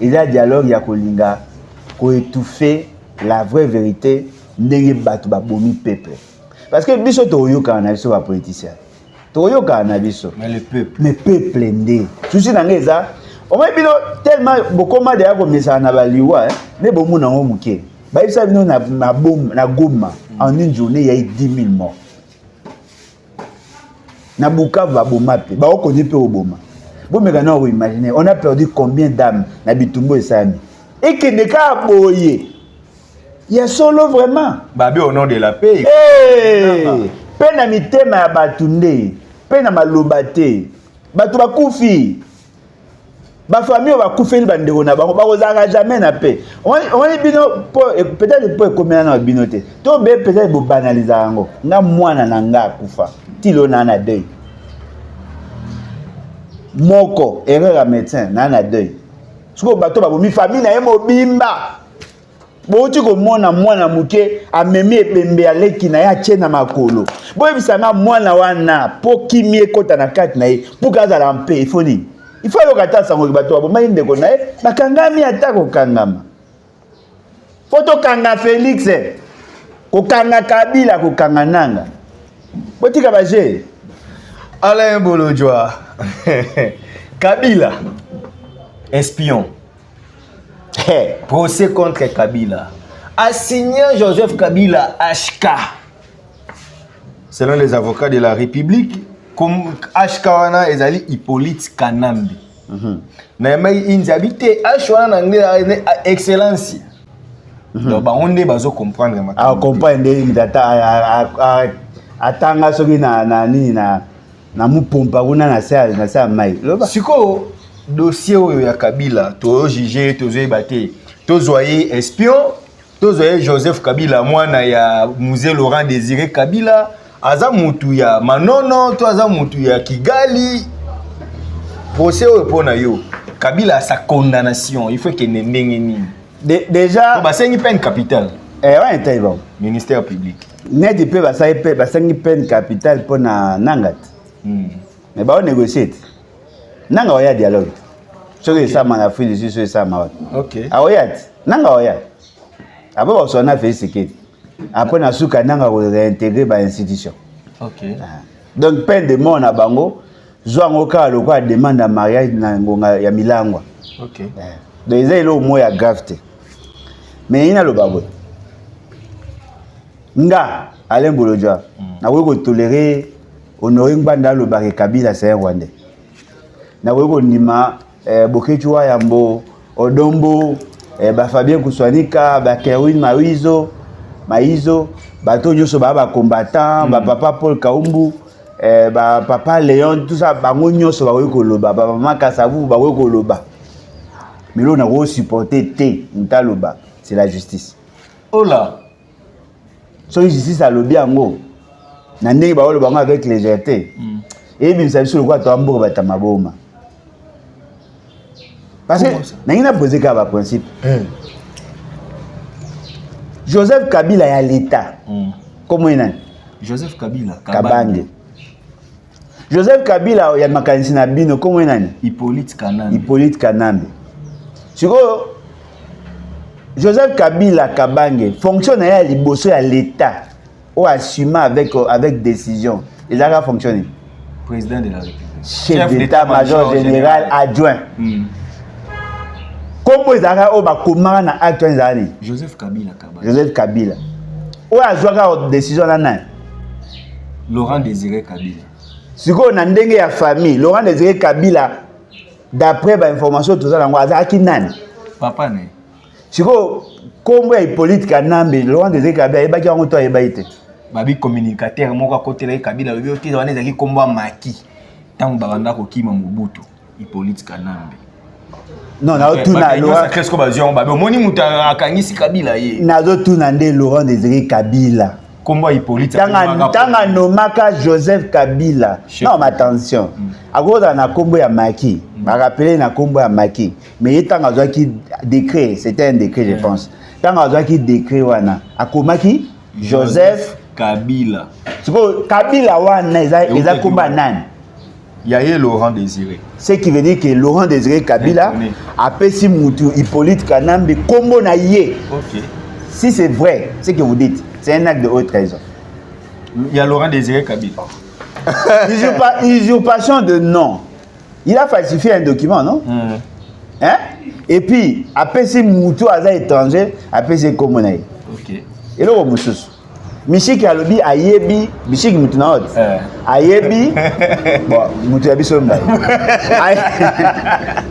il y a dialogue ya kolinga ko étouffer la vraie vérité ndenge bato babomi peuple parce que biso toyoka na biso ba politicien toyoka na biso mais peuple ndé souci na ngeza o mai bino tellement bokoma de yako mesa na baliwa mais bomu na ngo muke ba isa bino na bom na Goma en une journée il y a 10 000 morts na Bukavu ba boma pe ba okoni pe oboma bo meka na o imaginer on a perdu combien d'âmes na Bitumbo esami et que ne ka boye. Il y a solo vraiment. Babi au nom de la paix. Pena mitema ya batunde, pena malobate. Batu bakufi. Ba famille ba kufeli bandeko na bango ba kozanga jamais na paix. On bino peut-être pour combien na binote. To be peut-être bo banaliser yango. Nga mwana na nga kufa. Tilo na deuil. Moko erreur à médecin na deuil. Siko bato ba bomi famille na yemo bimba. Boti ko mwana muke amemi epembe aleki na ya tiena makolo. Boye bisanga mwana wana po kimie kota na kati na ye pour kaza la mpe ifoni. Il faut lokata sango bato ba mai ndeko na ye bakangami atako kangama. Foto kanga Félix ko kanga Kabila ko kanga Nanga. Boti ka baje Alain Bolojwa. Kabila espion. Procès contre Kabila. Assigné Joseph Kabila HK. Selon les avocats de la République, comme HK wana ezali Hippolyte Kanambi. Na mai inhabité HK wana ngé excellence. Donc ba onde bazo comprendre ma. Ah comprendre data atanga soki na nini na mupompa kuna na sa mai. Siko dossier oyo ya Kabila to juger to zebate to zoyer espion to zoyer Joseph Kabila mwana ya musée Laurent Désiré Kabila aza mutu ya Manono to aza mutu ya Kigali procès oyo pona yo Kabila a sa condamnation il faut que ndenge nini déjà ba sengi peine capitale ouais était bon ministère public net pe ba sengi peine capitale pona Nangat mais ba on négocier Nanga oya dialogue. Soki ça m'a Afrique du Sud, soki ça m'a. OK. Aoya. Nanga oya. Après on s'en a fait séquer. Après na suka Nanga ko réintégrer ba institution. OK. Donc peine de mort na bango, zwango ka lo kwa demande à mariage na ngonga ya milangwa. OK. Donc ils ont mo ya grave. Mais ina lo babo. Nga Alain Bolojwa. Na ko tolérer Honoré Ngbanda lobake Kabila c'est un Rwandais. Na weko ndima Boketu Wayambo, Odombo, Fabien Kouswanika, Kerwin Maizo, bato nyoso ba combattant, papa Paul Kaumbu, papa Léon, tout ça bango nyoso ba weko loba, maman Kasavu ba weko loba. Mais là on a re supporter Ntaloba, c'est la justice. Oh là. So justice a lobby ango. Na ndenge ba loba ngo avec légèreté. Et bien ça sur le quoi tambo ba tamaboma. Parce que nangi na poser ka ba principe. Joseph Kabila ya l'état. Comment il Joseph Kabila Kabange. Joseph Kabila ya makanisi na bino comment il Hippolyte Kanambe. Siko Joseph Kabila Kabange fonctionne à liboso à l'état ou assume avec décision. Il a fonctionné. Président de la République. Chef d'état-major général adjoint. Comment ils ont comment na acte Joseph Kabila Kabange. Joseph Kabila. Ou a joué décision là. Laurent Désiré Kabila. Siko na ndenge ya famille, Laurent Désiré Kabila d'après ba information tout ça ngo azaki nani? Papa ne. Siko kombo ya Hippolyte Kanambe, Laurent Désiré Kabila ebaki ngo to ebaite. Babi communicateur moko côté la Kabila lobi oti wana ezaki kombo maki. Tango babanda ko kima Mobutu, Hippolyte Kanambe. Non, na otuna Laurent Cresco bazion babi omoni muta akangisi Kabila ye. Na otuna nde Laurent Désiré Kabila. Kombo Hippolyte Tanga nomaka Joseph Kabila. Non, mais attention. À cause na kombo ya Maki, m'a rappelé na kombo ya Maki. Mais tanga zo qui décret, c'était un décret je pense. Tanga zo qui décret wana. Akomaki Joseph Kabila. Siko Kabila wana eza komba nani? Yaye Laurent Désiré. Ce qui veut dire que Laurent Désiré Kabila a pesi mutu Hippolyte Kanambe kombo na ye. OK. Si c'est vrai, ce que vous dites, c'est un acte de haute trahison. Il y a Laurent Désiré Kabila. Usurpation de nom. Il a falsifié un document, non? Hein? Et puis, après si Moutou Aza étranger, après c'est communaï. OK. Et là, on moussous. Michik Alobi, Ayebi, Michik Moutou Naot. Ayebi, bon, Moutou Yabi Somba.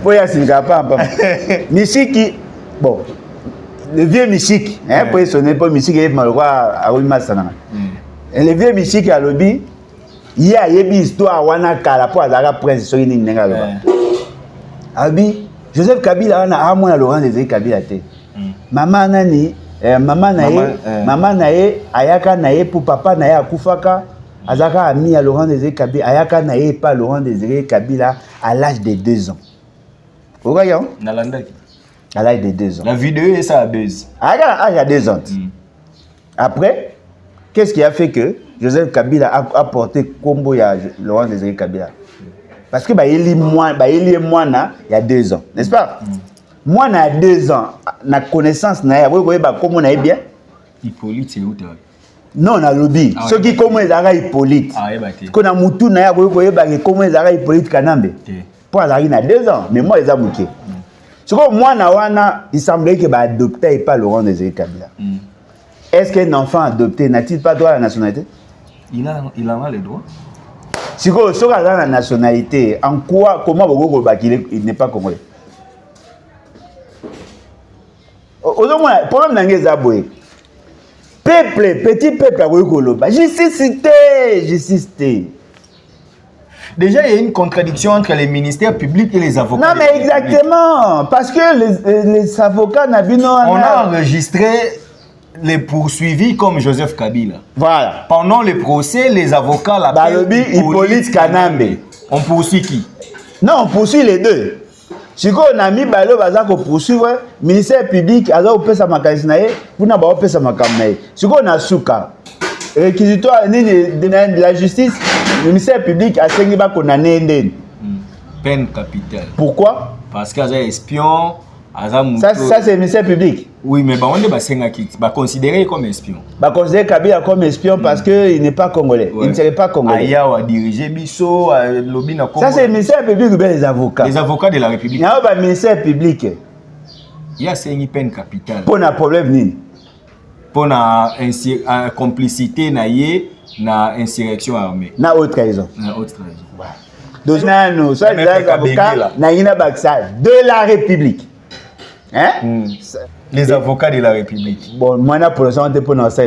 Pour y aller, pas. Michik, bon. Le vieux Michik, hein, pour sonner pas Michik et malheureux à Oulma Sanana. Le vieux Michik à lobby, il y a une histoire wana kala pour azara prince so ni nenga loba. Abi Joseph Kabila na amona Laurent Désiré Kabila te. Maman nani maman nae ayaka nae pour papa nae akufaka azaka ami à Laurent Désiré Kabila ayaka nae pas Laurent Désiré Kabila à l'âge de 2 ans. Vous voyez? Nalandaki. À l'âge de 2 ans. La vidéo est ça à 2 ans. Ah, il y a 2 ans. Après, qu'est-ce qui a fait que Joseph Kabila a porté combo à Laurent Désiré Kabila? Parce que il est moi il y a 2 ans, n'est-ce pas? Moi, il y a 2 ans, la connaissance, comment on a bien? Hippolyte, c'est où tu as? Non, on a lobby. Ceux qui comment ils ont Hippolyte. Qu'on a moutou, comment ils ont Hippolyte Kanambe. Pour aller il y a 2 ans, mais moi, ils ont bouqué. Moi, il semblait que adopté et pas Laurent Désiré Kabila. Est-ce qu'un enfant adopté n'a-t-il pas droit à la nationalité? Il en a le droit. Si vous avez la nationalité, en quoi, comment vous il n'est pas congolais? Le problème est que peuple, petit peuple, justice. Déjà, il y a une contradiction entre les ministères publics et les avocats. Non, mais exactement. Parce que les avocats on a enregistré les poursuivis comme Joseph Kabila. Voilà. Pendant le procès, les avocats l'appellent Hippolyte Kanambe. On poursuit qui? Non, on poursuit les deux. Si on a mis Balo Bazako poursuivre, le ministère public a opé sa macaïsnae, vous n'avez pas opé sa macaïsnae. Si on a Souka, réquisitoire de la justice, le ministère public a saigné qu'on a né. Peine capitale. Pourquoi? Parce qu'il y a des espions. Ça c'est le ministère public. Oui, mais on est considéré comme espion. Considéré Kabila comme espion parce qu'il n'est pas congolais. Ouais. Il ne serait pas congolais. Aya a dirigé Bisso, Lobina. Ça c'est le ministère public ou bien les avocats? Les avocats de la République. Il y a un ministère public. Il y a une peine capitale. Pour un problème ni. pour la complicité na yé na insurrection armée. Na haute trahison. Na haute trahison. Donc, nous sommes des avocats de la République. Hein? Les avocats de la République. Bon, moi, pour l'instant, on est pour nous ça.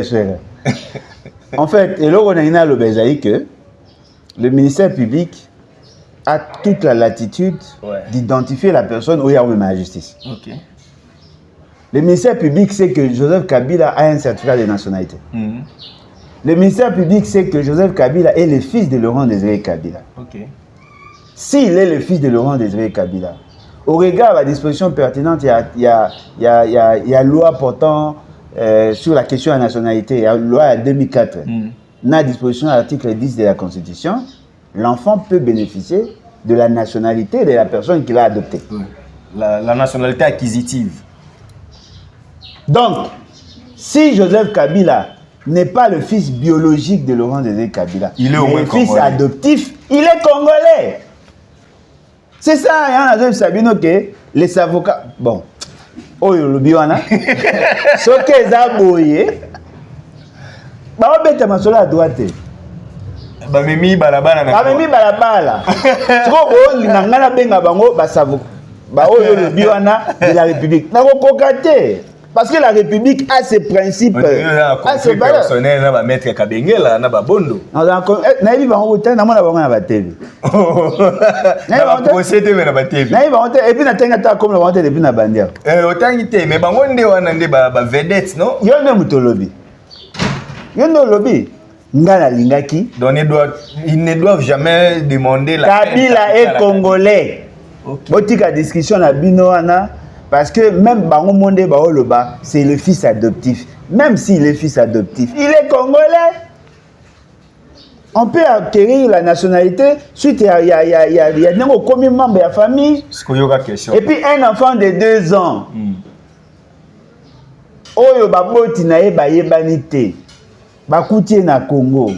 En fait, et là, on a le besoin que le ministère public a toute la latitude d'identifier la personne où il y a même la justice. Okay. Le ministère public sait que Joseph Kabila a un certificat de nationalité. Le ministère public sait que Joseph Kabila est le fils de Laurent Désiré Kabila. Okay. S'il est le fils de Laurent Désiré Kabila, au regard de la disposition pertinente, il y a loi portant sur la question de la nationalité, il y a loi de 2004. Dans la disposition de l'article 10 de la Constitution, l'enfant peut bénéficier de la nationalité de la personne qui l'a adoptée. La nationalité acquisitive. Donc, si Joseph Kabila n'est pas le fils biologique de Laurent Désiré Kabila, il est au moins le fils adoptif, il est congolais. C'est ça, il y a un Sabino que les avocats. Bon, oh, le biwana. Ce que les aboyés, bah, on bête ma sola à droite. Bah, mimi balabala. Bah, mimi balabala. Tu vois, oh, l'ingana benga bango, bah, ça vous. Bah, oh, le biwana de la République. N'a pas cocaté. Parce que la République a ses principes, a ses valeurs. Personnel, na ba maître Kabengela, na ba bondo. Na ibi bango te na mona bango na ba TV. Na ba procédé na ba TV. Na ibi bango te et puis na tenga ta comme la bango te depuis na bandia. Otangi te mais bango nde wana nde ba vedette non? Yo ne mutolobi. Yo no lobby. Ngana lingaki. Donc ils ne doivent jamais demander la Kabila est congolais. OK. Botika discussion na bino wana. Parce que même Bango Monde Baoloba, c'est le fils adoptif. Même s'il est fils adoptif, il est congolais. On peut acquérir la nationalité suite il y a combien de membres de la famille. Et puis un enfant de 2 ans. Oyo baboti na ye bayebanite. Bakutie na Congo.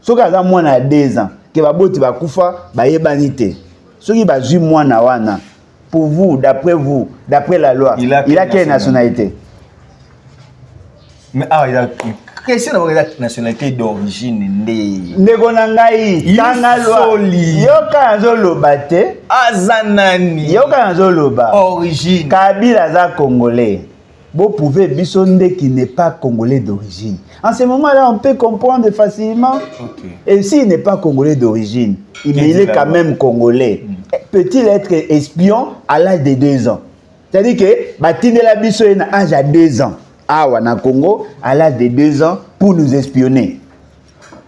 Soki aza mwana 2 ans, ke baboti bakufa bayebanite. Soki bazui mwana wana. Pour vous, d'après la loi, il a quelle nationalité? Mais il a question d'avoir la nationalité d'origine. Negonangai, tanga loi. Yoka nzoloba te. Azanani. Yoka nzoloba. Origine. Kabila za congolais. Vous pouvez bisonde qui n'est pas congolais d'origine. En ce moment-là, on peut comprendre facilement. Okay. Et s'il n'est pas congolais d'origine, il est quand même congolais. Peut-il être espion à l'âge de 2 ans? C'est-à-dire que Batine la biso est à l'âge de 2 ans. Ah, na Congo, à l'âge de 2 ans, pour nous espionner.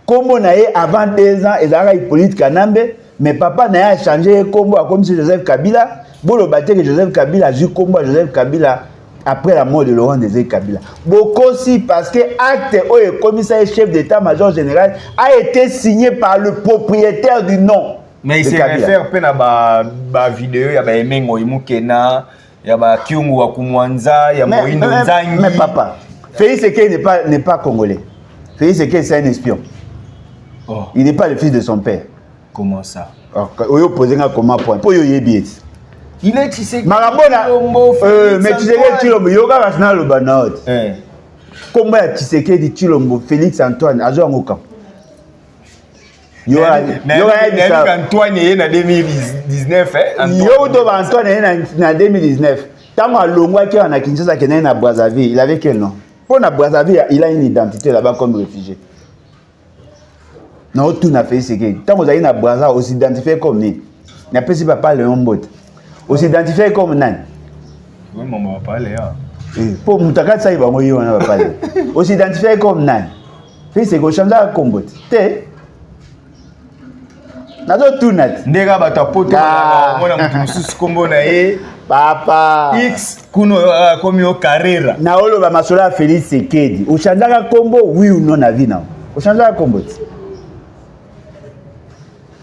Comme on a eu avant 2 ans, et a Hippolyte Kanambe, mais papa n'a changé comme si Joseph Kabila. Bon, le bâtiment que Joseph Kabila a joué comme Joseph Kabila après la mort de Laurent Désiré Kabila. Beaucoup aussi parce que l'acte où le commissaire chef d'état-major général a été signé par le propriétaire du nom. Mais il se réfère à la vidéo, il y a Emengo Imukena, il y a Kyungu Wakumwanza, il y a Moïno Nzangi. Mais papa, Félix Sekei n'est pas congolais. Félix Sekei, c'est un espion. Oh. Il n'est pas le fils de son père. Comment ça? Oyo posé comment point. Pour yo yebiet. Il est Tshisekedi. Marabona. Mais Tshisekedi Tshilombo yoga national le banaot. Comment ya Tshisekedi Tshilombo Félix Antoine azo ngoka. Antoine est en 2019. Antoine est en 2019. Tant que Longwa qui est en Kinshasa, qui est à Brazzaville, il avait quel nom? Pour la Brazzaville, il a une identité là-bas comme réfugié. Non, tout n'a fait ce que. Tant que vous avez à Brazzaville, on s'identifie comme ni. Il n'y a pas pas le nom. On s'identifie comme nan. Oui, mais on va parler. Pour Moutakat, ça, il va mourir, on va parler. On s'identifie comme nan. Fait c'est qu'on change à Combo. T'es. Nazo tunat. Ndega batapoto mona mutususu kombo na ye papa X kuno komi o carrera. Na olo ba masola Félix Sekedi. Ochandaka kombo oui ou non na vie na. Ochandaka kombo.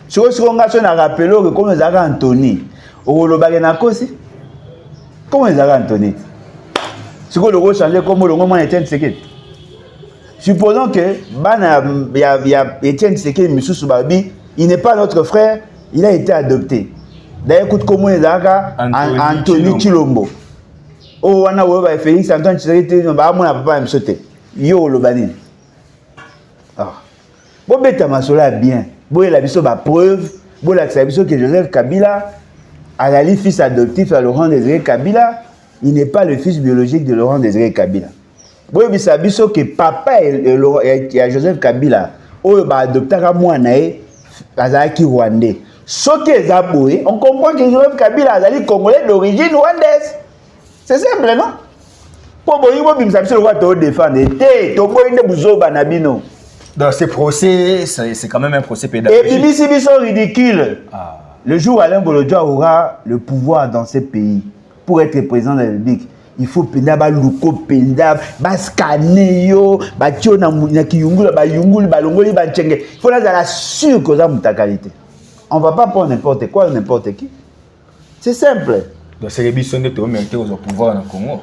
Siko ngaso na rappelo que comme ezaka Anthony. Olobaka na kosi. Comment ezaka Anthony? Siko le changer kombo le ngoma Etienne Sekedi. Supposons que bana ya Etienne Sekedi misusu babi. Il n'est pas notre frère, il a été adopté. D'ailleurs, écoute comment il a Anthony Tshilombo. Oh, on a Félix Antoine Tshisekedi, on va papa me sauter. yo lobani ah bon beta masola bien bon la biso ba preuve bon la biso que Joseph Kabila azali fils adoptif à Laurent Désiré Kabila, il n'est pas le fils biologique de Laurent Désiré Kabila. Bon biso que papa et Joseph Kabila oyo ba adoptaka mwana azalaki rwandais. Soki ezaboye, on comprend que Joseph Kabila azali congolais d'origine rwandaise. C'est simple, non? Pour boyi bo bimisa biso kwa to défendre té to boyi ne buzoba na bino. Dans ces procès, c'est quand même un procès pédagogique. Et puis si sont ridicules. Le jour où Alain Bolodja aura le pouvoir dans ce pays pour être président de la République, il faut penda ba luko penda ba scanner yo ba tio na kiyungula ba yunguli ba longoli ba chenge. Il faut la sûr que ça muta qualité. On va pas prendre n'importe quoi ou n'importe qui. C'est simple. Donc c'est les bisons de mériter au pouvoir dans le Congo.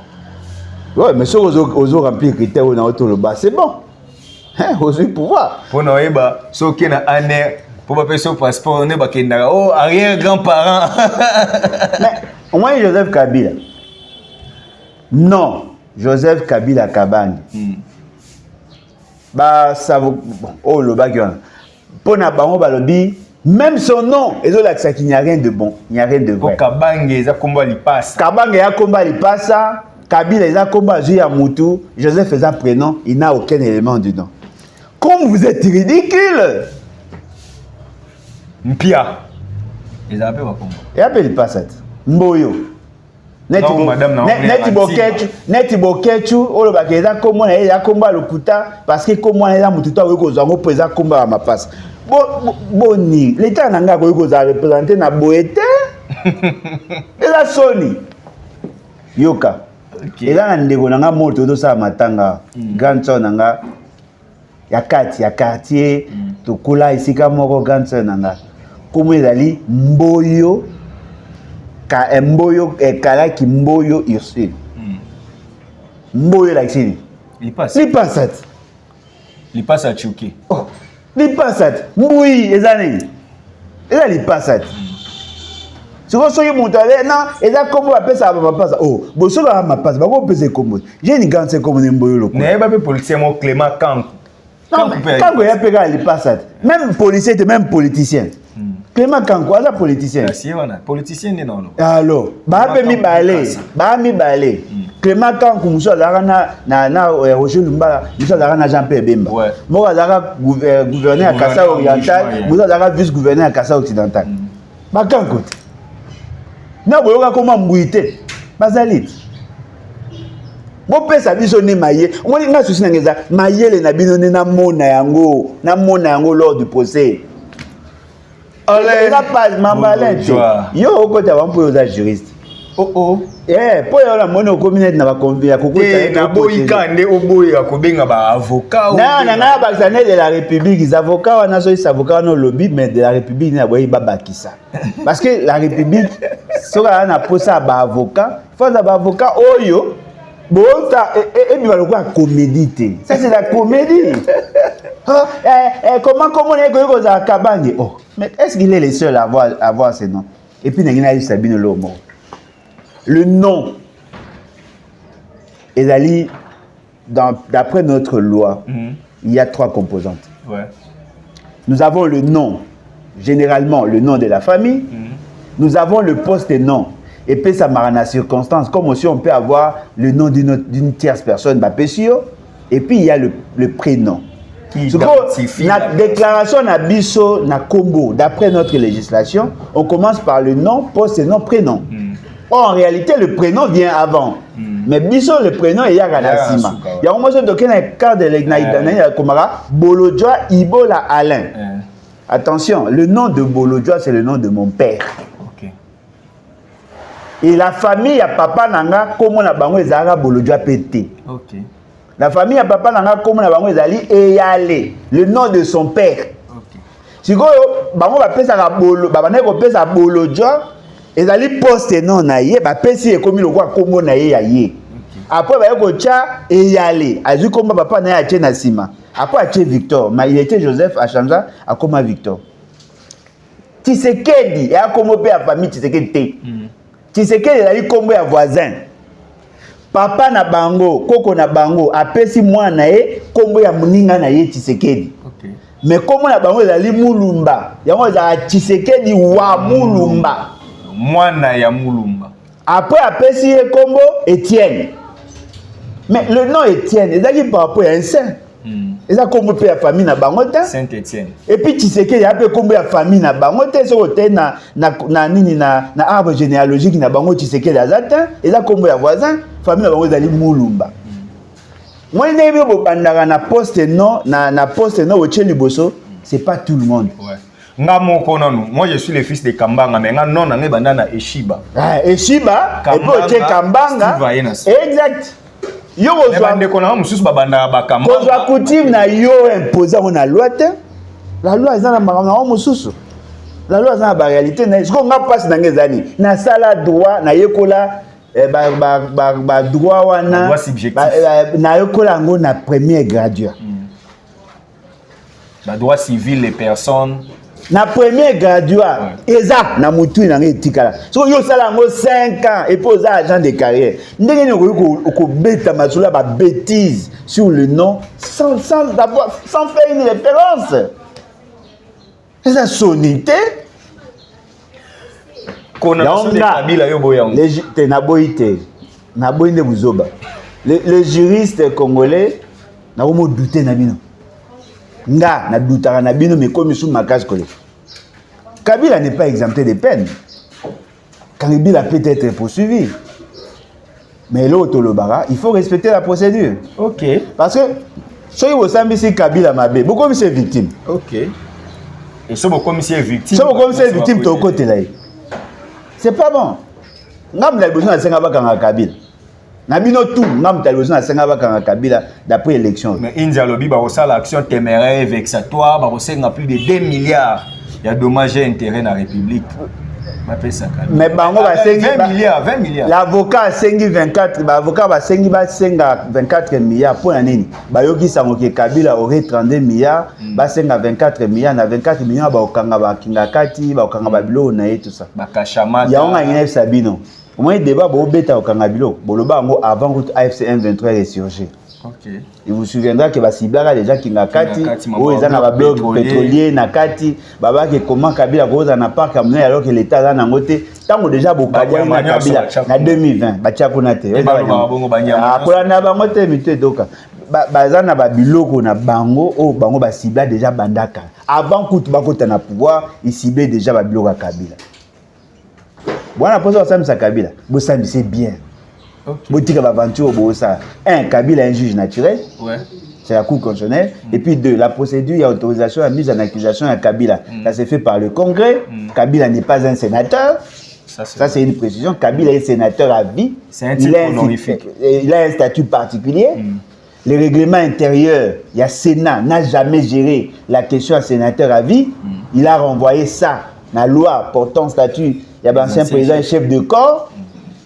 Ouais, mais si on remplir les critères on a autour le bas, c'est bon. Hein, aux pouvoir. Pour nous eba, so qui na année pour pas payer passeport on est ba kenda oh arrière grand-parent. Mais au moins Joseph Kabila. Non, Joseph Kabila Kabangi. Bah ça vaut bon, oh le bas qui pour na bango balobi même son nom, il n'y a rien de bon, il n'y a rien de vrai. Kabange, il y a combat li passe. Kabange, il y a combat li passe. Kabila, il y a combat Zuya Moutou. Joseph faisait un prénom, il n'a aucun élément du nom. Comme vous êtes ridicule. Mpia. Ils appellent pas combat. Il appelle pas ça. Mboyo. Neti Bokechu, oh le il y a combat, il y a combat le kuta parce que comment il y a Moutou, il y a présent combat à ma passe. Boni, l'État n'a pas représenté na boete. Et la Sony. Yoka. Et là, on a un moto de ça matanga. Grandson nanga. Ya quartier. Tokula ici comme grandson nanga. Comme ils allaient Mboyo. Mboyo et Kala qui Mboyo ici. Mboyo là ici. Il passe. Il passe à Tchouki. Oh. Les passates, oui, les années. Et là, les passates. Si vous soyez monté, non, et là, comment on appelle ça, ma passe? Oh, bon, ça va ma passe, on peut se commoder. J'ai une grande comme un boyau. N'est pas policier, mon Clément Kankou. Quand il y a pega les passates, même policier, même politicien. Clément Kankou, c'est un politicien. Politicien, non. Alors, bah, mi balé. Clément Kankou, nous sommes na Roger Lumba, nous sommes na Jean-Pierre Bemba. Moi, je suis gouverneur à Kassa Oriental, nous sommes vice-gouverneur à Kassa Occidental. Bah, Kankou. Na boyoka comment mbuité. Bazalit. Bon pesa biso ne maye. On dit na souci na ngeza, maye le na bino na mona yango lors du procès. Allez, la page mambalette. Yo okota wampo yoza juriste. Oh. Pour la mono communauté na ba convia kokota na boyika nde oboya kobenga ba avocat. Na bakane de la République, les avocats wana so les avocats no lobby mais de la République na boyi ba bakisa. Parce que la République soka na posa ba avocat, faut ba avocat oyo bon ça et bien le quoi comédie. Ça c'est la comédie. Comment on est que za Kabange. Oh, mais est-ce qu'il est le seul à avoir ce nom? Et puis n'engina eu Sabine Lomo. Le nom, d'après notre loi, il y a 3 composantes. Ouais. Nous avons le nom, généralement le nom de la famille. Nous avons le post-nom. Et puis ça marque la circonstance, comme aussi on peut avoir le nom d'une tierce personne, et puis il y a le prénom. La déclaration na biso na Congo, d'après notre législation, on commence par le nom, post-nom, prénom. Or, en réalité, le prénom vient avant. Mais biso, le prénom est Yaganasima. Il y a un moment où il y a un cas de l'Egnaïdana, Bolodjoa Ibola Alain. Attention, le nom de Bolodjoa, c'est le nom de mon père. Okay. Et la famille à papa Nanga, comme on a bango ezara Bolodjoa Pété. Okay. La famille à papa Nanga, comme on a bango ezali Eyale, le nom de son père. Okay. Si vous bango va pesa Bolo, babane ko pesa Bolodjoa. Et ali poste non na ye ba pesi e komi lokwa kombo na ye ya ye. Après ba ko cha e yale azu komba papa na ya che na sima. Après a che Victor, mais il était Joseph a changé à comme Victor. Tshisekedi et a kombo pe a famille Tshisekedi te. Tshisekedi ali kombo ya voisin. papa na bango koko na bango apesi mwana ye kombo ya muninga na ye Tshisekedi. OK. Mais kombo na bango ezali Mulumba. Yango za Tshisekedi wa Mulumba. Mwana ya Mulumba. Après apesi ye kombo Étienne. Mais le nom Étienne, ezaki par rapport à un saint. Eza kombo pe ya famille na bango te. Saint Étienne. Et puis Tshisekedi a pe kombo ya famille na bango te so te na nini na arbre généalogique na bango Tshisekedi azata, eza kombo ya voisin, famille na bango ezali Mulumba. Moi ndebe bo bandaka na poste non na poste non au liboso, c'est pas tout le monde. Ouais. Nga moko nanu. Moi je suis le fils de Kambanga mais nga non nga banda na Eshiba. Ah Eshiba et puis au Kambanga. Exact. Yo kozwa coutume na yo imposé on a loi te. La loi eza na makambo mosusu. La loi eza na ba réalité na ko nga passe na ngezani. Na sala droit na yekola ba droit wana na yekola ngo na premier graduat. Ba droit civil les personnes na premier graduat eza na mutu na ngetikala so yo sala ngo 5 ans et puis agent de carrière ndenge ni ko beta masula ba bêtise sur le nom sans faire une référence. Eza sonité connaissance de Kabila yo boya te na boité na boinde buzoba les juristes congolais na mo douter na bino nga na doutara na bino mais comme sous makasi kole. Kabila n'est pas exempté de peine. Kabila peut être poursuivi. Mais l'autre il faut respecter la procédure. OK. Parce que si vous savez si Kabila mabé, beaucoup comme c'est victime. OK. Et si vous comme c'est victime. Si vous comme c'est victime to côté là. C'est pas bon. Ngam la besoin de senga bakanga Kabila. Na bino tout ngam ta besoin de senga bakanga Kabila d'après élection. Mais India lobby ba osala action téméraire vexatoire ba osenga plus de 2 milliards. Il y a dommage et intérêt dans la République. Mais bango ba sengi 20 milliards. L'avocat a sengi 24, l'avocat va sengi 24 milliards pour nini. Ba yoki sango ke Kabila aurait 32 milliards, ba senga 24 milliards na 24 milliards ba okanga ba kingakati, ba okanga ba bilo na et tout ça. Ba kashamata. Ya onga ngene sabino. Au moins débat bo beta okanga bilo. Boloba ngo avant que AFC M23 ressurgir. OK. Il vous souviendra que Basibara déjà Kingakati, où ils ont un bloc pétrolier, Nakati, Baba qui comment Kabila goza na parc amené alors que l'État là n'a ngoté. Tant déjà Bokabia na Kabila na 2020, Batia Konate. Ah, Kolana bangote mité doka. Bazana ba biloko na bango o bango ba cibla déjà bandaka. Avant que tu bakota na pouvoir, il ciblait déjà ba biloko Kabila. Voilà pour ça ça Kabila. Bo ça c'est bien. Boutique aventure ça. Un, Kabila est un juge naturel. Ouais. C'est la Cour constitutionnelle. Et puis deux, la procédure, il y a autorisation à mise en accusation à Kabila. Ça s'est fait par le Congrès. Kabila n'est pas un sénateur. Ça c'est une précision. Kabila est sénateur à vie. C'est un titre honorifique. Il a un statut particulier. Le règlement intérieur, il y a Sénat, n'a jamais géré la question à sénateur à vie. Il a renvoyé ça. La loi portant statut, il y a l'ancien président et chef de corps.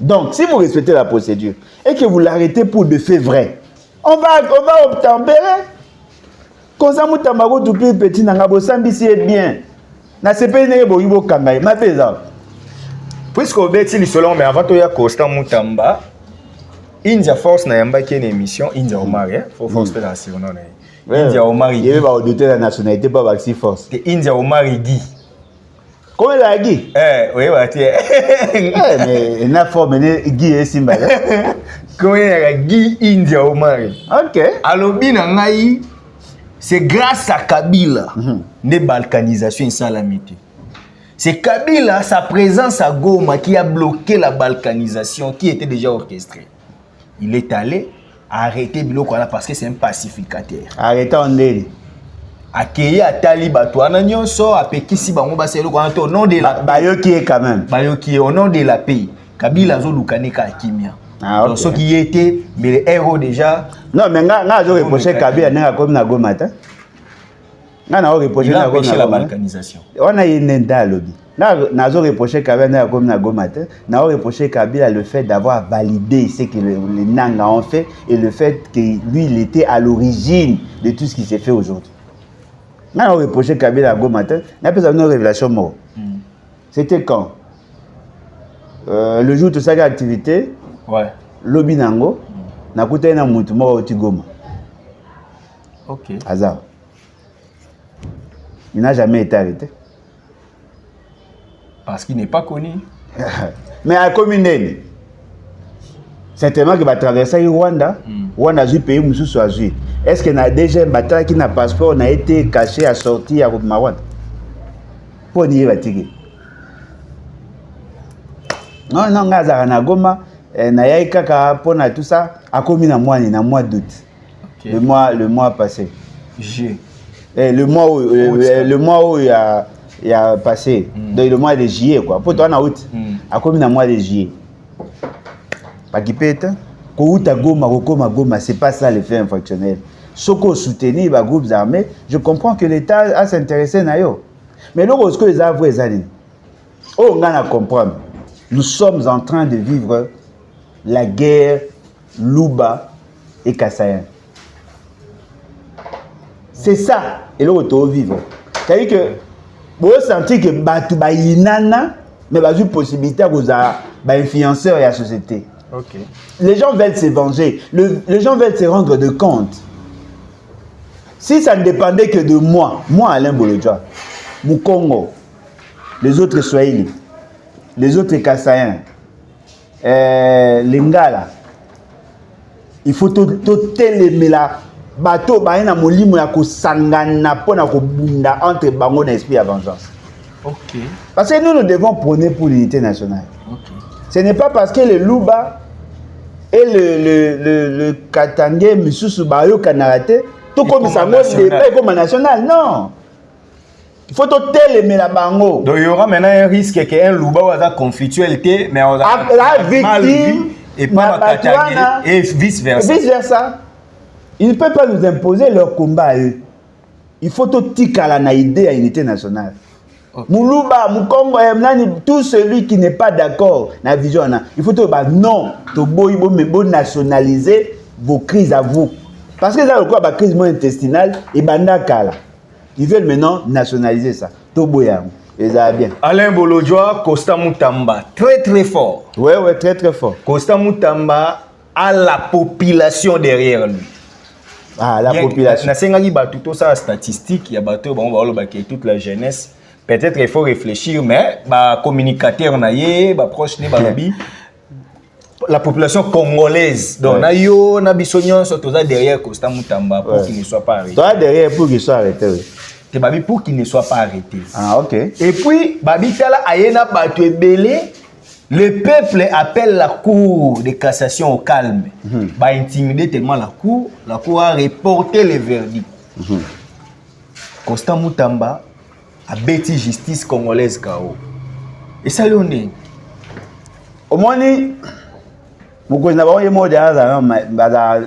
Donc, si vous respectez la procédure et que vous l'arrêtez pour de faits vrais, on va obtempérer. Comme ça, Moutamago, tout petit, Nangabo, Sambisi est bien. Na CP n'est pas bon, Kangaï, ma paysan. Puisque au Béti, selon mais avant, il y a Costa Moutamba, India Force n'a pas une émission, India Omar, il faut force de la Sirona. India Omar, il va douter la nationalité, pas Baxi Force. India Omar, Guy. Comment il a Guy? Oui, mais il n'a pas Guy et Simba. Comment il a Guy India Omar? Ok. Alors, c'est grâce à Kabila, la balkanisation et salamité. C'est Kabila, sa présence à Goma, qui a bloqué la balkanisation qui était déjà orchestrée. Il est allé arrêter Biloko parce que c'est un pacificateur. Arrêtez en Ndeli. Accueillir à Taliba, toi, Nanyonso, à Pekisi, Bangoba, c'est au nom de la Bayoki est quand même. Bayoki est au nom de la paix. Kabila Zolukaneka Akimia. Ah, donc, ceux qui étaient, mais les héros déjà. Non, mais nga zo reproché Kabila n'a comme na Gomata. Nga na reproché na Gomata. La balkanisation. On a une nenda lobby. Na zo reproché Kabila n'a comme na Gomata. Na reproché Kabila le fait d'avoir validé ce que les Nanga ont fait et le fait que lui il était à l'origine de tout ce qui s'est fait aujourd'hui. On a reproché Kabila à Gomata, on a fait une révélation mort. C'était quand le jour de sa activité, ouais. lobi nango nakutana na mutu moko oti Goma. OK. Hasard. Il n'a jamais été arrêté. Parce qu'il n'est pas connu. Mais à commune, certainement qu'il va traverser le Rwanda. Rwanda est un pays où il est-ce qu'il y a déjà un bataille qui n'a pas passeport, on a été caché à sortir à Rwanda? Pour n'y aller. Non, na Goma, na yaïka pour tout ça, a commis na mois d'août. Okay. Le mois passé. Le mois où il y a passé, donc le mois de juillet quoi. Pour toi en août, a commis na mois de juillet. Pas qui pète. Goma, c'est pas ça le fait infractionnel. Soko soutenir les groupes armés, je comprends que l'État a s'intéressé à eux. Mais lorsque les avoués les années, on a comprendre. Nous sommes en train de vivre la guerre Luba et Kassayan. C'est ça. Et là, on doit vivre. C'est-à-dire que vous sentez que Batouba Inana, mais il y a une possibilité d'influencer la société. Okay. Les gens veulent se venger. Les gens veulent se rendre de compte. Si ça ne dépendait que de moi Alain Bolodjoa, mon Congo, les autres Swahili, les autres Kassaïens, les Ngala, il faut tout télémer là. Bateau, na molimo ya ko sangana pona ko bunda entre bango na esprit à vengeance. OK. Parce que nous devons prôner pour l'unité nationale. OK. Ce n'est pas parce que le Luba et le Katangé Misusu Bayo Kanarate tout comme ça pas comme national, non. Il faut tout télémer la bango. Donc il y aura maintenant un risque qu'un Luba va conflictualité mais on a la victime et pas Katangé et vice versa. Vice versa. Ils ne peuvent pas nous imposer leur combat à eux. Il faut tout tika la idée à l'unité nationale. Okay. Moulouba, Moukongo, tout celui qui n'est pas d'accord dans la vision, il faut tout non, tout nationaliser vos crises à vous. Parce que ça, le quoi, la crise intestinale et bandakala. Ils veulent maintenant nationaliser ça. Tout boyam. Et ça va bien. Alain Bolodjoa, Costa Moutamba, très très fort. Ouais, très très fort. Costa Moutamba a la population derrière lui. Ah, la population. Nasengaki tout ça statistique, il y a bateau toute la jeunesse. Peut-être il faut réfléchir, mais communicateur proche la population congolaise. Donc nayo na bisonyon surtout derrière Costa Moutamba pour qu'il ne soit pas arrêté. Toi derrière pour qu'il soit arrêté. Oui. Pour qu'il ne soit pas arrêté. Ah OK. Et puis babi tala ayena bato ebele. Le peuple appelle la cour de cassation au calme. Intimider tellement la cour a reporté le verdict. Constant Moutamba a bâti justice congolaise KO. Et ça l'on est. Au moins, beaucoup n'a pas eu mot derrière ça.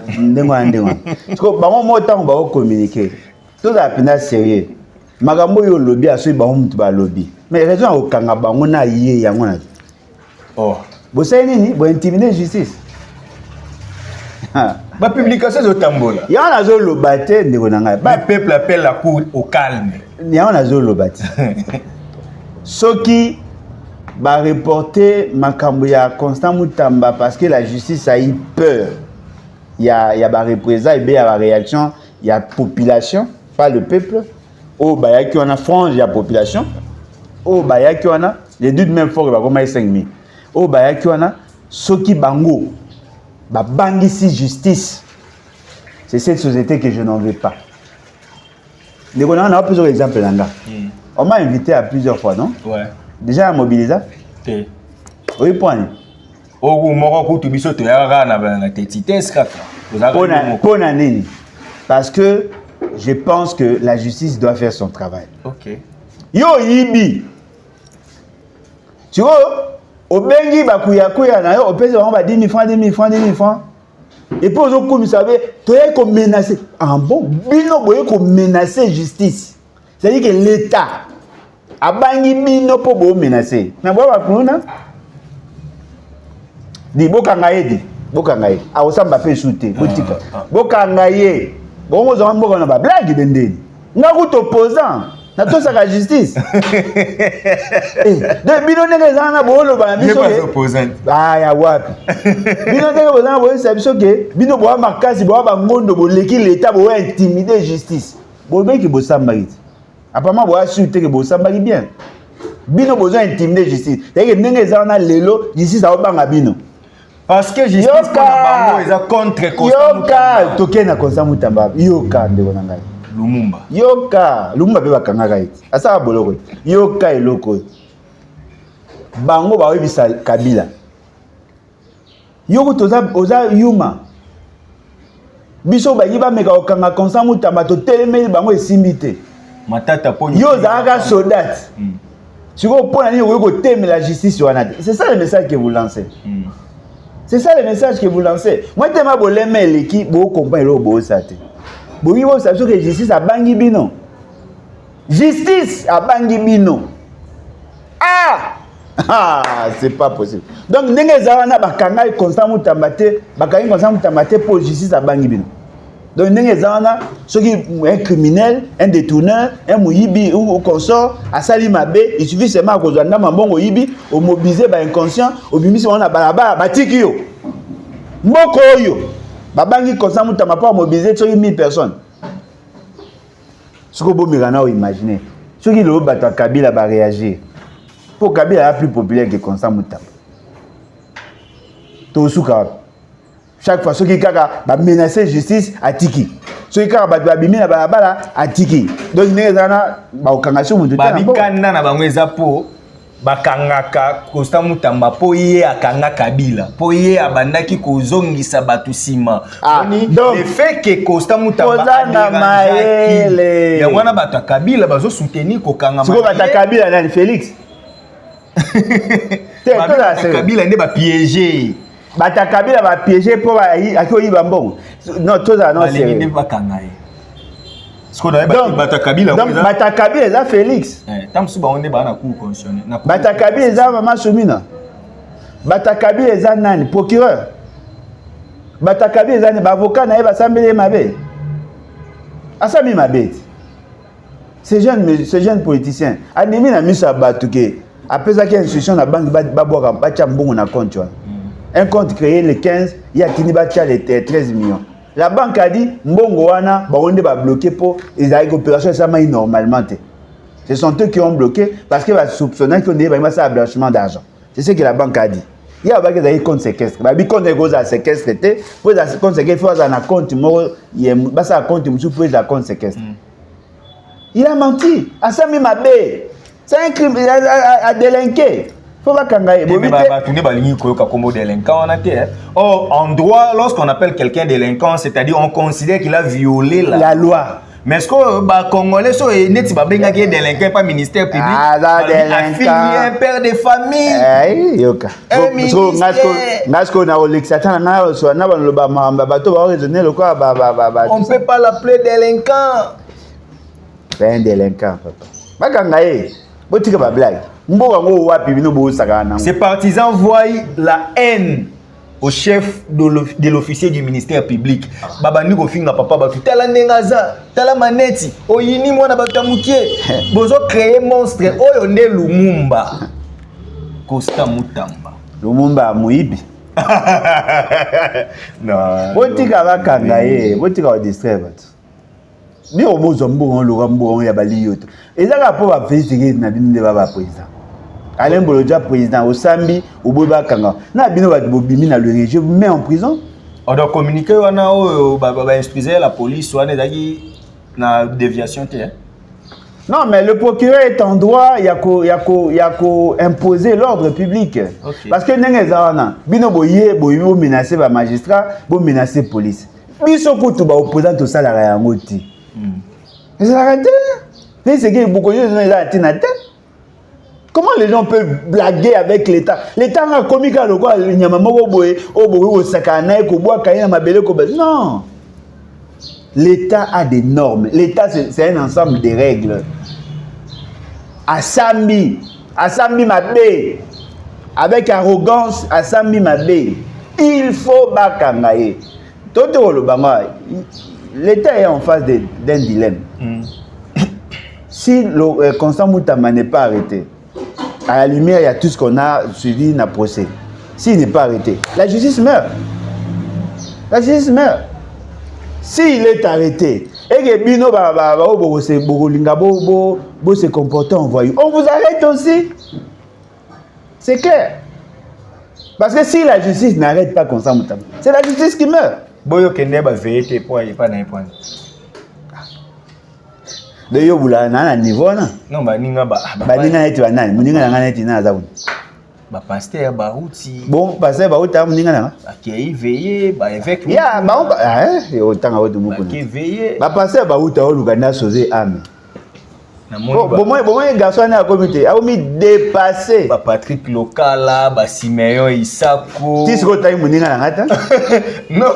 Communiquer. Tout ça est sérieux. Magambo yo lobby a suivi lobby. Mais raison au kanga bango na yé yangona. Oh, vous savez nini, vous intimider justice. Ma publication de Tambola. Il y a un zolo batté, le peuple appelle la cour au calme. Il y a un zolo batté. Ce qui va reporter Makambuya Constant Moutamba parce que la justice a eu peur. Il y a des représailles, il y a des réactions, il y a la population, pas le peuple. Oh, bah, il y a qui en a frange, il y a la population. Oh, bah, il y a qui en a, les deux de même fort, il va comme 5 000. Oh, bah, il y a qui en a, ce qui bango. Bangisi justice. C'est cette société que je n'en veux pas. On a plusieurs exemples là. On m'a invité à plusieurs fois, non? Ouais. Déjà à mobiliser? Oui, point. Parce que je pense que la justice doit faire son travail. Ok. Yo, Ibi. Tu vois? Au Bengi, Bakuya, au pays, on va 10 000 francs, 10 000 francs, 10 000 francs. Et puis, vous savez, tu es comme menacé. Ah bon, Bino, vous menacer justice. C'est-à-dire que l'État a bangi Bino pour vous menacer. Mais vous voyez, dit Bokangaye, Bokangaye. Ah, ça m'a fait shooter. Bokangaye. Bon, vous avez une blague, Bendé. Nous sommes opposants. Na to sa justice. De bino ndenge zana bolo ba biso. Pas opposant. Ah ya wapi. Bino ndenge bozana bo sa biso ke bino bo makasi bo ba ngondo bo leki l'état bo intimider justice. Bo be ki bo samba iti. Apparemment bo assurer que bo samba bien. Bino bo intimider justice. Ndenge ndenge zana lelo justice a banga bino. Parce que justice na bango eza contre Yoka tokena Constant Mutamba. Yoka ndeko na ngai. Lumumba. Lumumba pe bakangaka iti. Asa boloko. Yoka eloko. Bango ba webisa Kabila. Yoko toza oza yuma. Biso ba yiba meka okanga Constant Mutamba to telemeli bango esimbite. Matata poni. Yo zaka soldat. Siko pona ni ko teme la justice wana. C'est ça le message que vous lancez. C'est ça le message que vous lancez. Moi tellement boleme eleki bo comprendre lo bo sate. Bo yibo sa que justice a bangi bino. Justice a bangi bino. Ah, c'est pas possible. Donc ndenge zawana bakanga Constant Mutamba te, bakanga Constant Mutamba te pour justice a bangi bino. Donc ndenge zawana soki un criminel, un détourneur, un muyibi ou consort a sali mabe, il suffit seulement ko zanda mambongo yibi, au mobiliser ba inconscient, au bimisi wana balaba batiki yo. Mboko yo. Babangi Constant Mutamba pas mobiliser soki 1000 personnes. Ce que vous imaginez, ce qui le bat Kabila va réagir. Pour Kabila est plus populaire que Constant Mutamba. Chaque fois, ceux qui va menacer justice à Tiki. Ceux qui va biminer la balabala à Tiki. Donc, il y a un kangasho mutu. Babikanda na bangweza po bakangaka Constant Mutamba po ye akanga Kabila. Po ye abandaki kozongisa batu sima. Donc, le fait que Constant Mutamba maele. Ya wana bata Kabila bazo soutenir ko kanga. Siko bata Kabila nani Félix? Kabila ne ba piéger. Bata Kabila va piéger pour aki bambon. Non, tout ça non c'est. Ne ba kangaye. Donc bata Kabila. Donc bata Kabila za Félix. Tam suba onde ba na cour constitutionnelle. Bata Kabila za Mama Soumina. Bata Kabila za nani procureur. Bata Kabila za ni avocat na ba sambele mabe. Asami mabe. Ces jeunes politiciens, animi na misa batuke. Après ça, il y a une institution na banque na compte. Un compte créé le 15, il y a qui les 13 millions. La banque a dit, mbongo wana, on va bloquer pour les opérations ça m'a normalement. Ce sont eux qui ont bloqué parce qu'ils va soupçonner qu'on est un blanchiment d'argent. C'est ce que la banque a dit. Il y a des comptes séquestres. Il compte des séquestres. Pour les comptes séquestres, il faut avoir un compte. Il y a un compte pour les comptes séquestres. Il a menti. Asami Mabe. C'est un crime à délinquer. Faut pas kangaye. Oh, en droit, lorsqu'on appelle quelqu'un délinquant, c'est-à-dire on considère qu'il a violé la loi. Mais est-ce que les Congolais sont délinquants, pas ministère public? Ah, là, délinquant. Un père de famille. Yoka. Un ministère. On ne peut pas l'appeler délinquant. C'est un délinquant, papa. Ces partisans voient la haine au chef de l'officier du ministère public. Babani ko finga papa batu tala nengaza tala maneti oyini mwana batamukie bozo créer monstre oyo nde Lumumba. Constant Mutamba. Lumumba muibi. Non. Botika bakanga ye, botika wa distraire batu. Ni omozo mbongo lokambo ya bali yoto. Ezaka po ba féliciter na bino de baba président. Alain Bolodja président au Sambi au Boba Kanga. Na bino ba bobimi na le régime vous met en prison. On doit communiquer wana o ba instruire la police wana daki na déviation te. Non mais le procureur est en droit yako imposer l'ordre public. Okay. Parce que ndenge zawana bino boye bo menacer ba magistrat, bo menacer police. Biso kutu ba opposant au salaire ya ngoti. Mais c'est arrêté. Mais c'est que beaucoup de gens sont arrêtés. Comment les gens peuvent blaguer avec l'État? L'État a commis le quoi? Il y a non. L'État a des normes. L'État, c'est un ensemble de règles. Assambi Mabé. Avec arrogance, Assambi Mabé. Il faut bakangaye. L'État est en face d'un dilemme. Si le Constant Moutamba n'est pas arrêté, à la lumière, il y a tout ce qu'on a suivi dans le procès. S'il n'est pas arrêté, la justice meurt. La justice meurt. S'il est arrêté, et que Bino se comporter en voyou, on vous arrête aussi. C'est clair. Parce que si la justice n'arrête pas Constant Moutamba, c'est la justice qui meurt. Boyo kende ba vérité pour y pas na point. De yo bula na niveau na. Non ba ninga ba ninga neti ba nani, muninga na neti na za. Ba pasteur ba outi. Bon, pasteur ba outa muninga na. Ba ki veiller ba évêque. Ya, ba on tanga wotu muku. Ba ki veiller. Ba pasteur ba outa o luganda soze ame. Bon moi garçon na comité a mis dépassé. Ba Patrick Lokala, ba Simeon Isako. Ti siko tayi muninga na ngata? Non,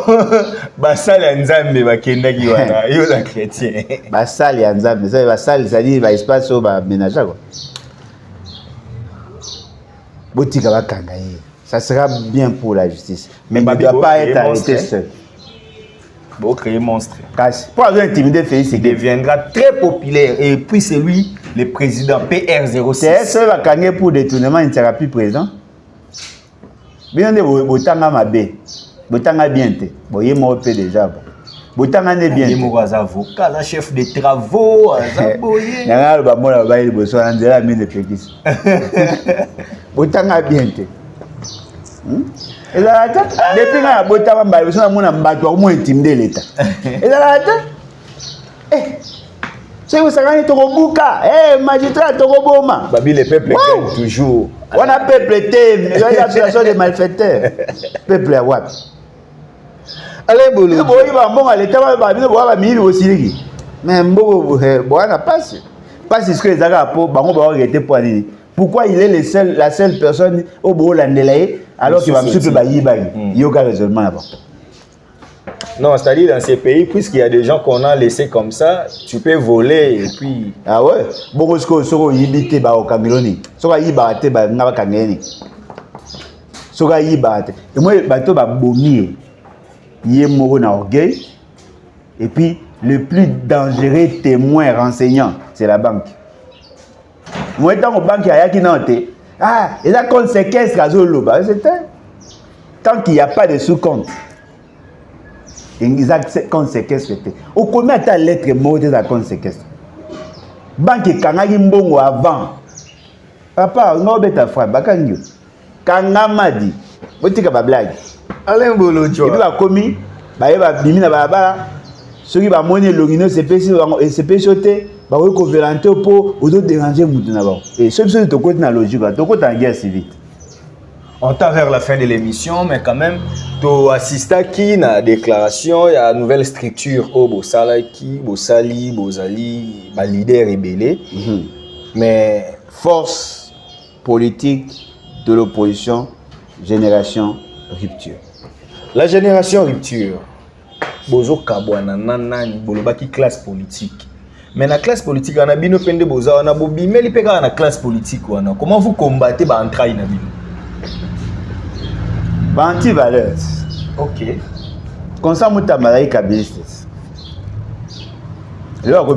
ba sala nzambe ba kendaki wana, yo la chrétien. Ba sala ya nzambe, ça ba sala ça dit ba espace au ba ménage quoi. Botika ba kanga ye. Ça sera bien pour la justice, mais il ne doit pas être arrêté seul. Bon, créer monstre. Pour avoir intimidé Félix, il deviendra très populaire. Et puis c'est lui, le président PR06. C'est seul à gagner pour détournement, il ne sera plus présent. Bien de Botanga Mabé, Botanga Bienté. Bon, il est mort déjà. Botanga n'est bien. Il est mort avocat, un chef de travaux, un boyer. Il y a un mot là-bas, il est en train de péquis. Botanga Bienté. Et là, depuis que la Botanga Mabé, on a un bateau au moins intimidé l'État. Et là, c'est où ça gagne Togobuka, magistrat Togoboma. Babi, le peuple gagne toujours. On a peuple thème, il y a l'association des malfaiteurs. Peuple à Wap. Allez, Boulou. Il va bon à l'État, il va voir la aussi. Mais bon, on a pas. Pas si ce que les Arabes ont été pour aller. Pourquoi il est la seule personne au bout de l'année alors qu'il va me souffler il y a aucun raisonnement là-bas. Non, c'est-à-dire dans ces pays, puisqu'il y a des gens qu'on a laissés comme ça, tu peux voler et puis... Ah ouais? Bon, ce que vous avez dit, au Cameroun, ce que vous avez dit, au Cameroun. Ce que vous avez dit, et moi, je vais il est mort dans l'orgueil. Et puis, le plus dangereux témoin renseignant, c'est la banque. Moi, dans la banque, il y a qui n'a été. Ah, et là, quand c'est qu'est-ce que tant qu'il n'y a pas de sous-compte. Exact compte séquestre. Au combien ta lettre morte à compte séquestre? Banque Kangagi Mbongo avant. Papa, on a bête à frère, Bakangyo. Kangamadi. Botika ba blague. Alain Bolojo. Et puis, commis, va bimina baba. Ceux qui va monnaie l'orino, c'est péchoté. Bah, oui, converenter pour auto déranger Moutounaba. Et ceux qui sont côté dans la logique, tu côté en guerre civile. On t'a vers la fin de l'émission, mais quand même, tu assistes à qui dans la déclaration, il y a une nouvelle structure au Bosalaki, Bosali, Bosali, leader rébellé. Mais force politique de l'opposition, génération rupture. La génération rupture, Bozo Kabwana, Nanani, Bolobaki classe politique. Mais dans la classe politique, on a bien pende Boza, on a bobi, mais il peut dans la classe politique. Comment vous combattez l'entraille dans anti-valeurs. Ok. Constant Moutamba est kabiliste. Là, on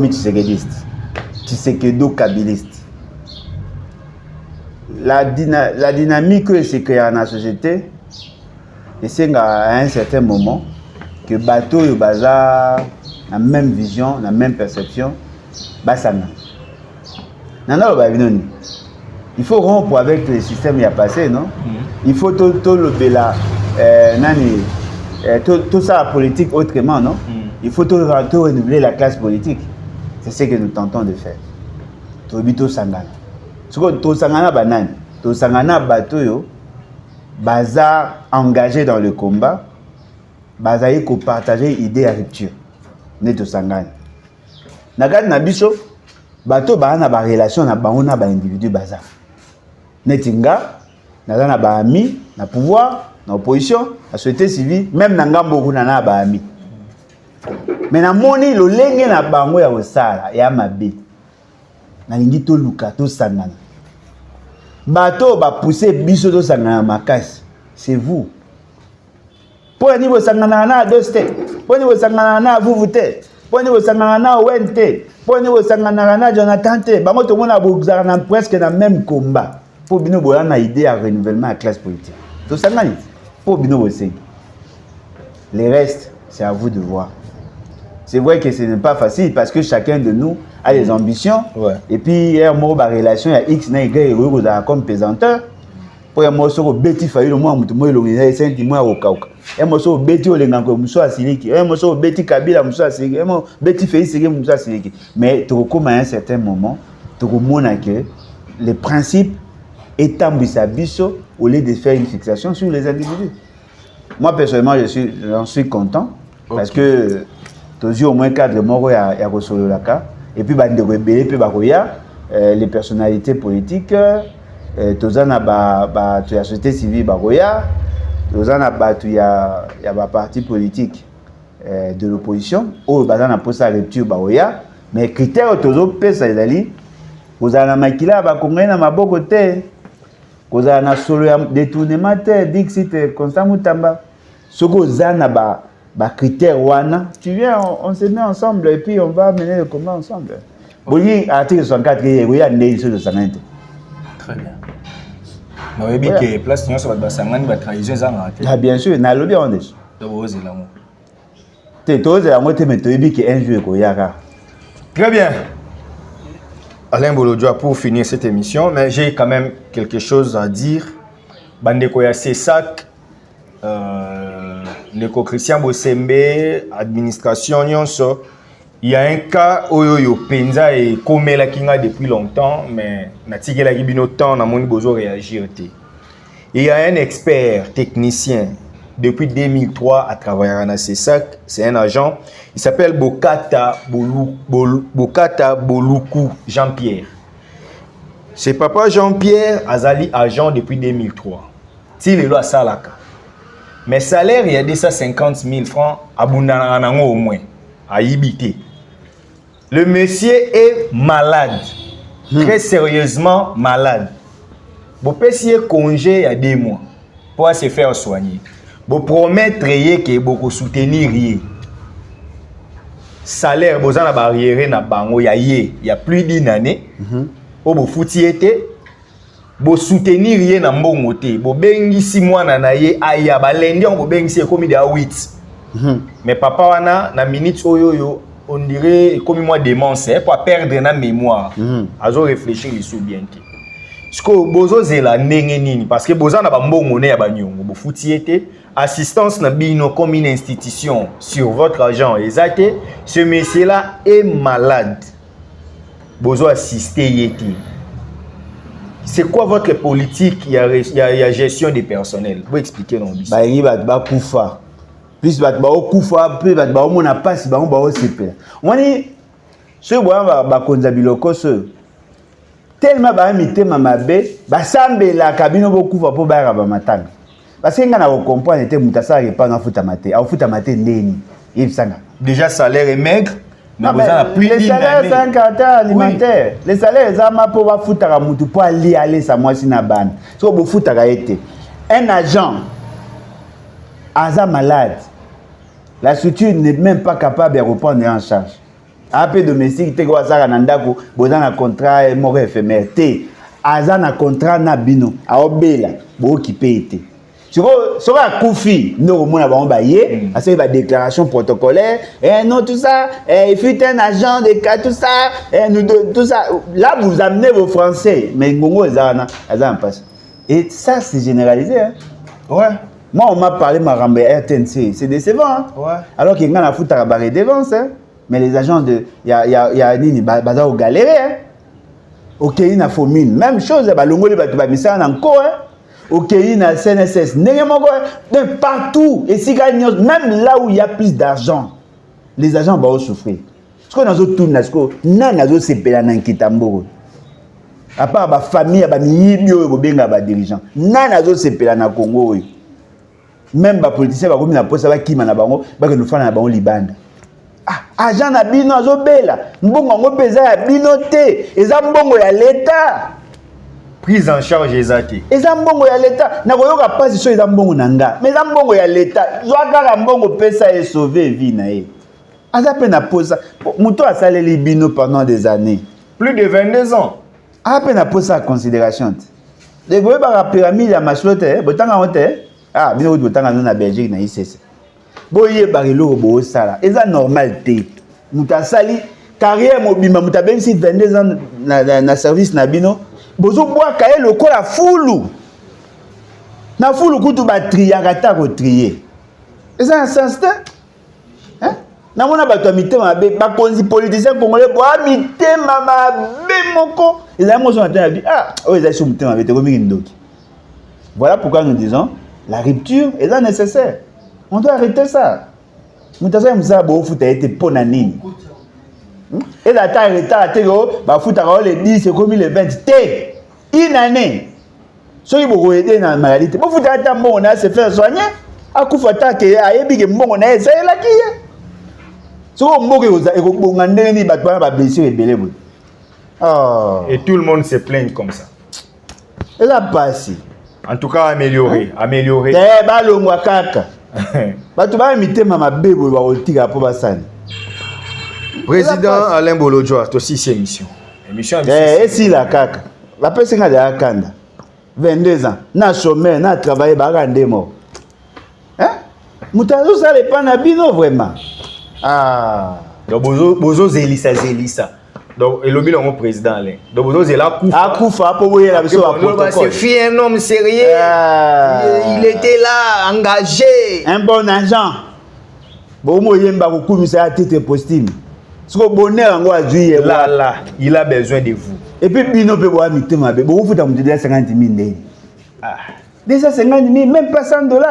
Tshisekedi kabiliste. La dynamique c'est qu'il y a dans la société, et c'est à un certain moment que bateau et bazar la même vision, la même perception, basana. Nana Babinoni. Il faut rompre avec le système qui a passé, non? Il faut tout ça la politique autrement, non? Il faut tout renouveler la classe politique. C'est ce que nous tentons de faire. Tout sangana. Ce que tout sangana banane, tout sangana bateau, bazar engagé dans le combat, bazar qui partager idée à rupture. Neto sangana. Nagat nabiso, bateau bana ba relation na baona ba individu bazar. Netinga, na ba ami, na pouvoir, na opposition, la société civile, même na ngambo kuna na ba ami. Mais na moni lo lenge na bango ya osala ya mabe. Na lingi to luka to sangana. Bato ba pousser biso to sangana makasi. C'est vous. Pour niveau sangana na doste. Pour niveau sangana na vous voter. Poni osangana na Wente, poni osangana na Jonathan te, bango to mona bozana presque na même combat. Pour bino boya na idée à renouvellement à classe politique. To sangani pour bino bosengi. Les restes, c'est à vous de voir. C'est vrai que ce n'est pas facile parce que chacun de nous a des ambitions. Ouais. Et puis, il y a une relation, il y a X, il y a comme pesanteur. Pour un morceau bêti failli le moins mutumo ilongeza senti mwa okauka. Un morceau bêti olengango muso asiliki. Un morceau bêti kabila muso asiliki. Un morceau bêti félicité muso asiliki. Mais tu recommences à un certain moment, tu remontes que les principes établissent biso au lieu de faire une fixation sur les individus. Moi personnellement, j'en suis content parce que tu as au moins cadre mort ya kosolo laka et puis bande rebelle puis bakoya les personnalités politiques tozana ba tu ya société civile bakoya tozana ba tu ya ba parti politique de l'opposition ou bazana posa rupture bakoya mais critères tozo pesa ezali kozana makila ba kongena na maboko te kozana na solo ya détournement te dixit Constant Mutamba soko zana ba critères wana tu viens on se met ensemble et puis on va mener le combat ensemble. Boni article 64 yegoya ndé sur le sanante. Très bien. Na webi ke place nyonso ba basangani ba trahison ezanga te. Ah bien sûr, na lobi on déjà. Toboze la mo. Te toze la mo te meto yebi ke un jour ko yaka. Très bien. Alain Bolodjoa, pour finir cette émission, mais j'ai quand même quelque chose à dire. Bandeko ya CESAC, Ndeko Christian Bosembe, administration nyonso, il y a un cas oyo penza et komela kinga depuis longtemps, mais natigela kibino temps na moni bozo réagir te. Il y a un expert technicien depuis 2003 à travailler à CESAC, c'est un agent, il s'appelle Bokata Boluku Jean-Pierre. C'est papa Jean-Pierre Azali agent depuis 2003. Si le loi salaka. Mais salaire il y a 250 000 francs à Bundanango au moins à Ibité. Le monsieur est malade. Très sérieusement malade. Vous payez congé il y a 2 mois pour se faire soigner. Vous promettez que vous soutenir. Salaire, vous avez barrière na bango il y a plus d'une année. Vous fouti été. Vous soutenir na mbongo te. Vous bengi 6 mois na ye aya balendi on bengi c'est comme de 8. Mais papa wana na minute oyo on dirait comme moi démence pour perdre na mémoire. Azo réfléchir il sou bien te. Ce que bozo zela ndenge nini parce que boza na ba mbongo ne ya banyongo bo fouti été assistance na bino comme une institution sur votre argent exact. Ce monsieur là est malade. Bozo assister yéti. C'est quoi votre politique? Il y a gestion des personnels. Vous expliquez non? Bah il va kufa. Plus va kufa, plus va mona passe ba on sepe. On dit ce bois ba konza biloko ce tellement ba mité mamabe ba sambela kabino bo kufa po ba ba matanga. Parce que ngana ko comprendre te mutasa repa na futa maté. A futa maté ndeni. Yves sanga. Déjà salaire est maigre. Non, mais les salaires c'est un caractère alimentaire. Les salaires zama pour va futara mutu pour aller sa moi na ban. So bo futara été. Un agent asa malade. La structure n'est même pas capable de reprendre en charge. Un peu domestique te ko sara na ndako boza na contrat mort éphémère te. Asa na contrat na bino a obela bo occupé été. Sur la Koufi, nous avons une déclaration protocolaire. Et non, tout ça, il fut un agent de cas, tout ça, tout ça. Là, vous amenez vos Français. Mais Ngongo, et ça, c'est généralisé. Hein? Ouais. Moi, on m'a parlé de ma rambe RTNC. C'est décevant. Hein? Ouais. Alors qu'il y a un foutu à barrer devant. Hein? Mais les agents de. Il y a Nini, Baza au galéré. Hein? Ok, il y a une famine. Même chose, Longo, il y a encore. Ok, il y a CNSS, partout, et si même là où il y a plus d'argent, les agents vont souffrir. Ce qu'on a tout, n'a se payer dans Kitambo. À part la famille, les dirigeants, n'a se payer dans Congo. Même les politiciens, ils vont poser qui m'a bango, ils nous font na bango libanda. Ah, agent na bino azobela, mbongo ngo pesa ya bino te, eza mbongo ya l'État. Prise en charge exacte. Eza mbongo ya l'État. Na koyoka pasi eza mbongo nanga. Mais eza mbongo ya l'État. Zwa kaka mbongo pesa e sauver vie na ye. aza pe na posa muto asaleli bino pendant des années plus de 22 ans aza pe na posa ya considération te boyebaka pyramide ya maslo te botanga ngo te bino kuti botanga no na Belgique na ICC boyebaka eloko boosala eza normal te muto asali carrière mobimba muto abengisi 22 ans na service na bino bozobwaka ye lokola fulu na fulu kutu batriaka ta kotriye eza na sens te namona bato ya mitema mabe bakonzi politicien congolais boa mitema mabe moko ezali moso na te na bi oyo ezali so mitema mabe teko mingi ndoki voilà pourquoi nous disons la rupture est nécessaire on doit arrêter ça mutu asali mosala boofuta ye te mpo na nini eza ata retard te ko bafutaka o le 10 ekomi le 20 te une année soki bokoyede na maladie te bofuta ata mbongo na se faire soigner akufa ta ke ayebi ke mbongo na ye esalelaki ye soki mboka ekobonga ndenge nini bato wana bablessure ebele boye et tout le monde se plaigne comme ça eza pasi en tout cas améliorer te balongwa kaka bato baya mitema mabe boye bakotika mpo basani président Alain Bolodjoa tosi si émission esila kaka bapesi nga deya kanda 22 ans na chômeur na travailler baka nde moko mutu azosala epa na bino vraiment donc bozozelisa donc elobi nango président Alain donc bozozela akufa mpo boyela biso c'est fui un homme sérieux il était là engagé un bon agent bomoyemba kokumisa ya titre postime siko bonheur yango azwi ye là il a besoin de vous et puis bino pe boa mitema mabe bokofuta mutu déjà 50 000 ndeni déjà 50 000 même pas $100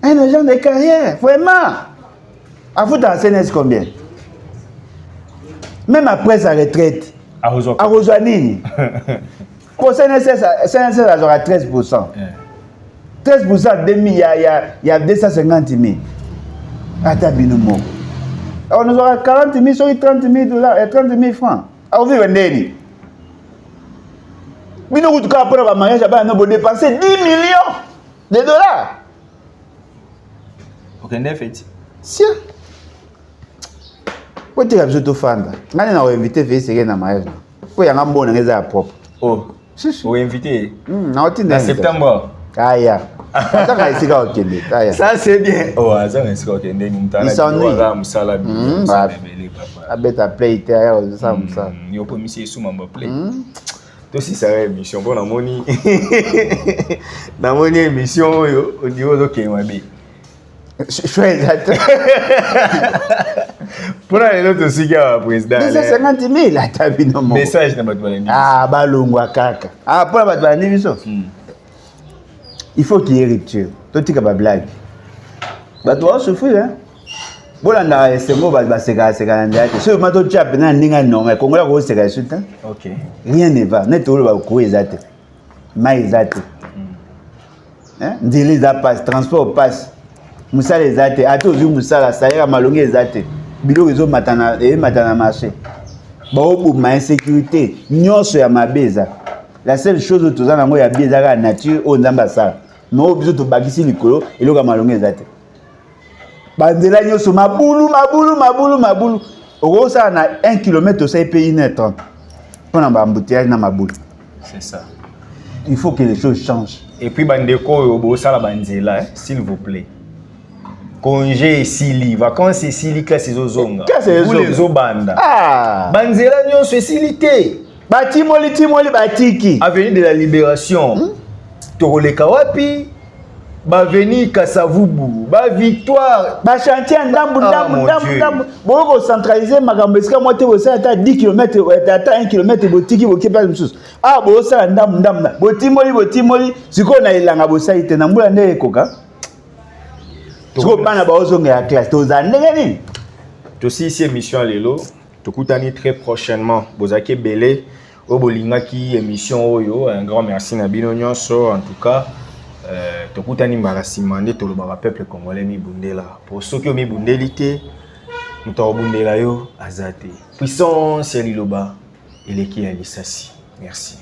un agent de carrière vraiment afuta en CNS combien même après sa retraite arozwa nini pour CNSS azwaka 13%. 13% demi il y a 250 000 ata bino moko on aura 40 000 sur $30 000 francs vivre ndeni bino kutuka pour ba mariage ba no dépenser 10 millions de dollars okende feti si potika biso tofanda ngani na invité ve seke na mariage po yanga mbona ngeza ya propre o invité na otinda en septembre aya ataka isika okende aya ça c'est bien azanga isika okende ni mtana musala bi abeta play te aya oza musala yo ko misi esu mamba play to si ça émission bon namoni émission oyo audio do kemabe chouette pour aller l'autre cigare président 50 000 ata bino mo message na bato balani balongwa kaka pour bato balani biso il faut qu'il y ait rupture totika ba blague bato ba souffrir bolanda esengo baseka na ndate so mato chap na ndinga normal kongola ko seka suta OK rien ne va net olo ba ko ezate mai ezate ndili za passe transport passe musala ezate ato zu musala sayera malongi ezate biloko ezo matana marché ba obuma insécurité nyonso ya mabeza la seule chose toza nango ya bieza ka nature o nzamba sala no biso to bakisi likolo eloko malongi ezate banzela nyonso mabulu okosala na 1 km osali pe 1h30 mpona baembouteillage na mabulu c'est ça il faut que les choses changent et puis bandeko oyo bosala banzela s'il vous plaît congé esili vacances esili classe ezozonga ezobanda banzela nyonso esili te batimoli batiki avenue de la libération tokoleka wapi baveni Kasavubu ba victoire ba chantier ndambu boko centraliser makambo esika mote bosa ata 10 km ata 1 km botiki bokepa msusu bosa ndambu botimoli siko na elanga bosa ite na mbula nde ekoka siko bana baozonga ya classe toza ndenge nini tosi ici émission lelo tokutani très prochainement bozaki belé obolingaki émission oyo un grand merci na bino nyonso en tout cas tokutani mbala nsima nde tolobaka peuple congolais mibundela po soki omibundeli te moto akobundela yo aza te puissance ya liloba eleki ya lisasi merci.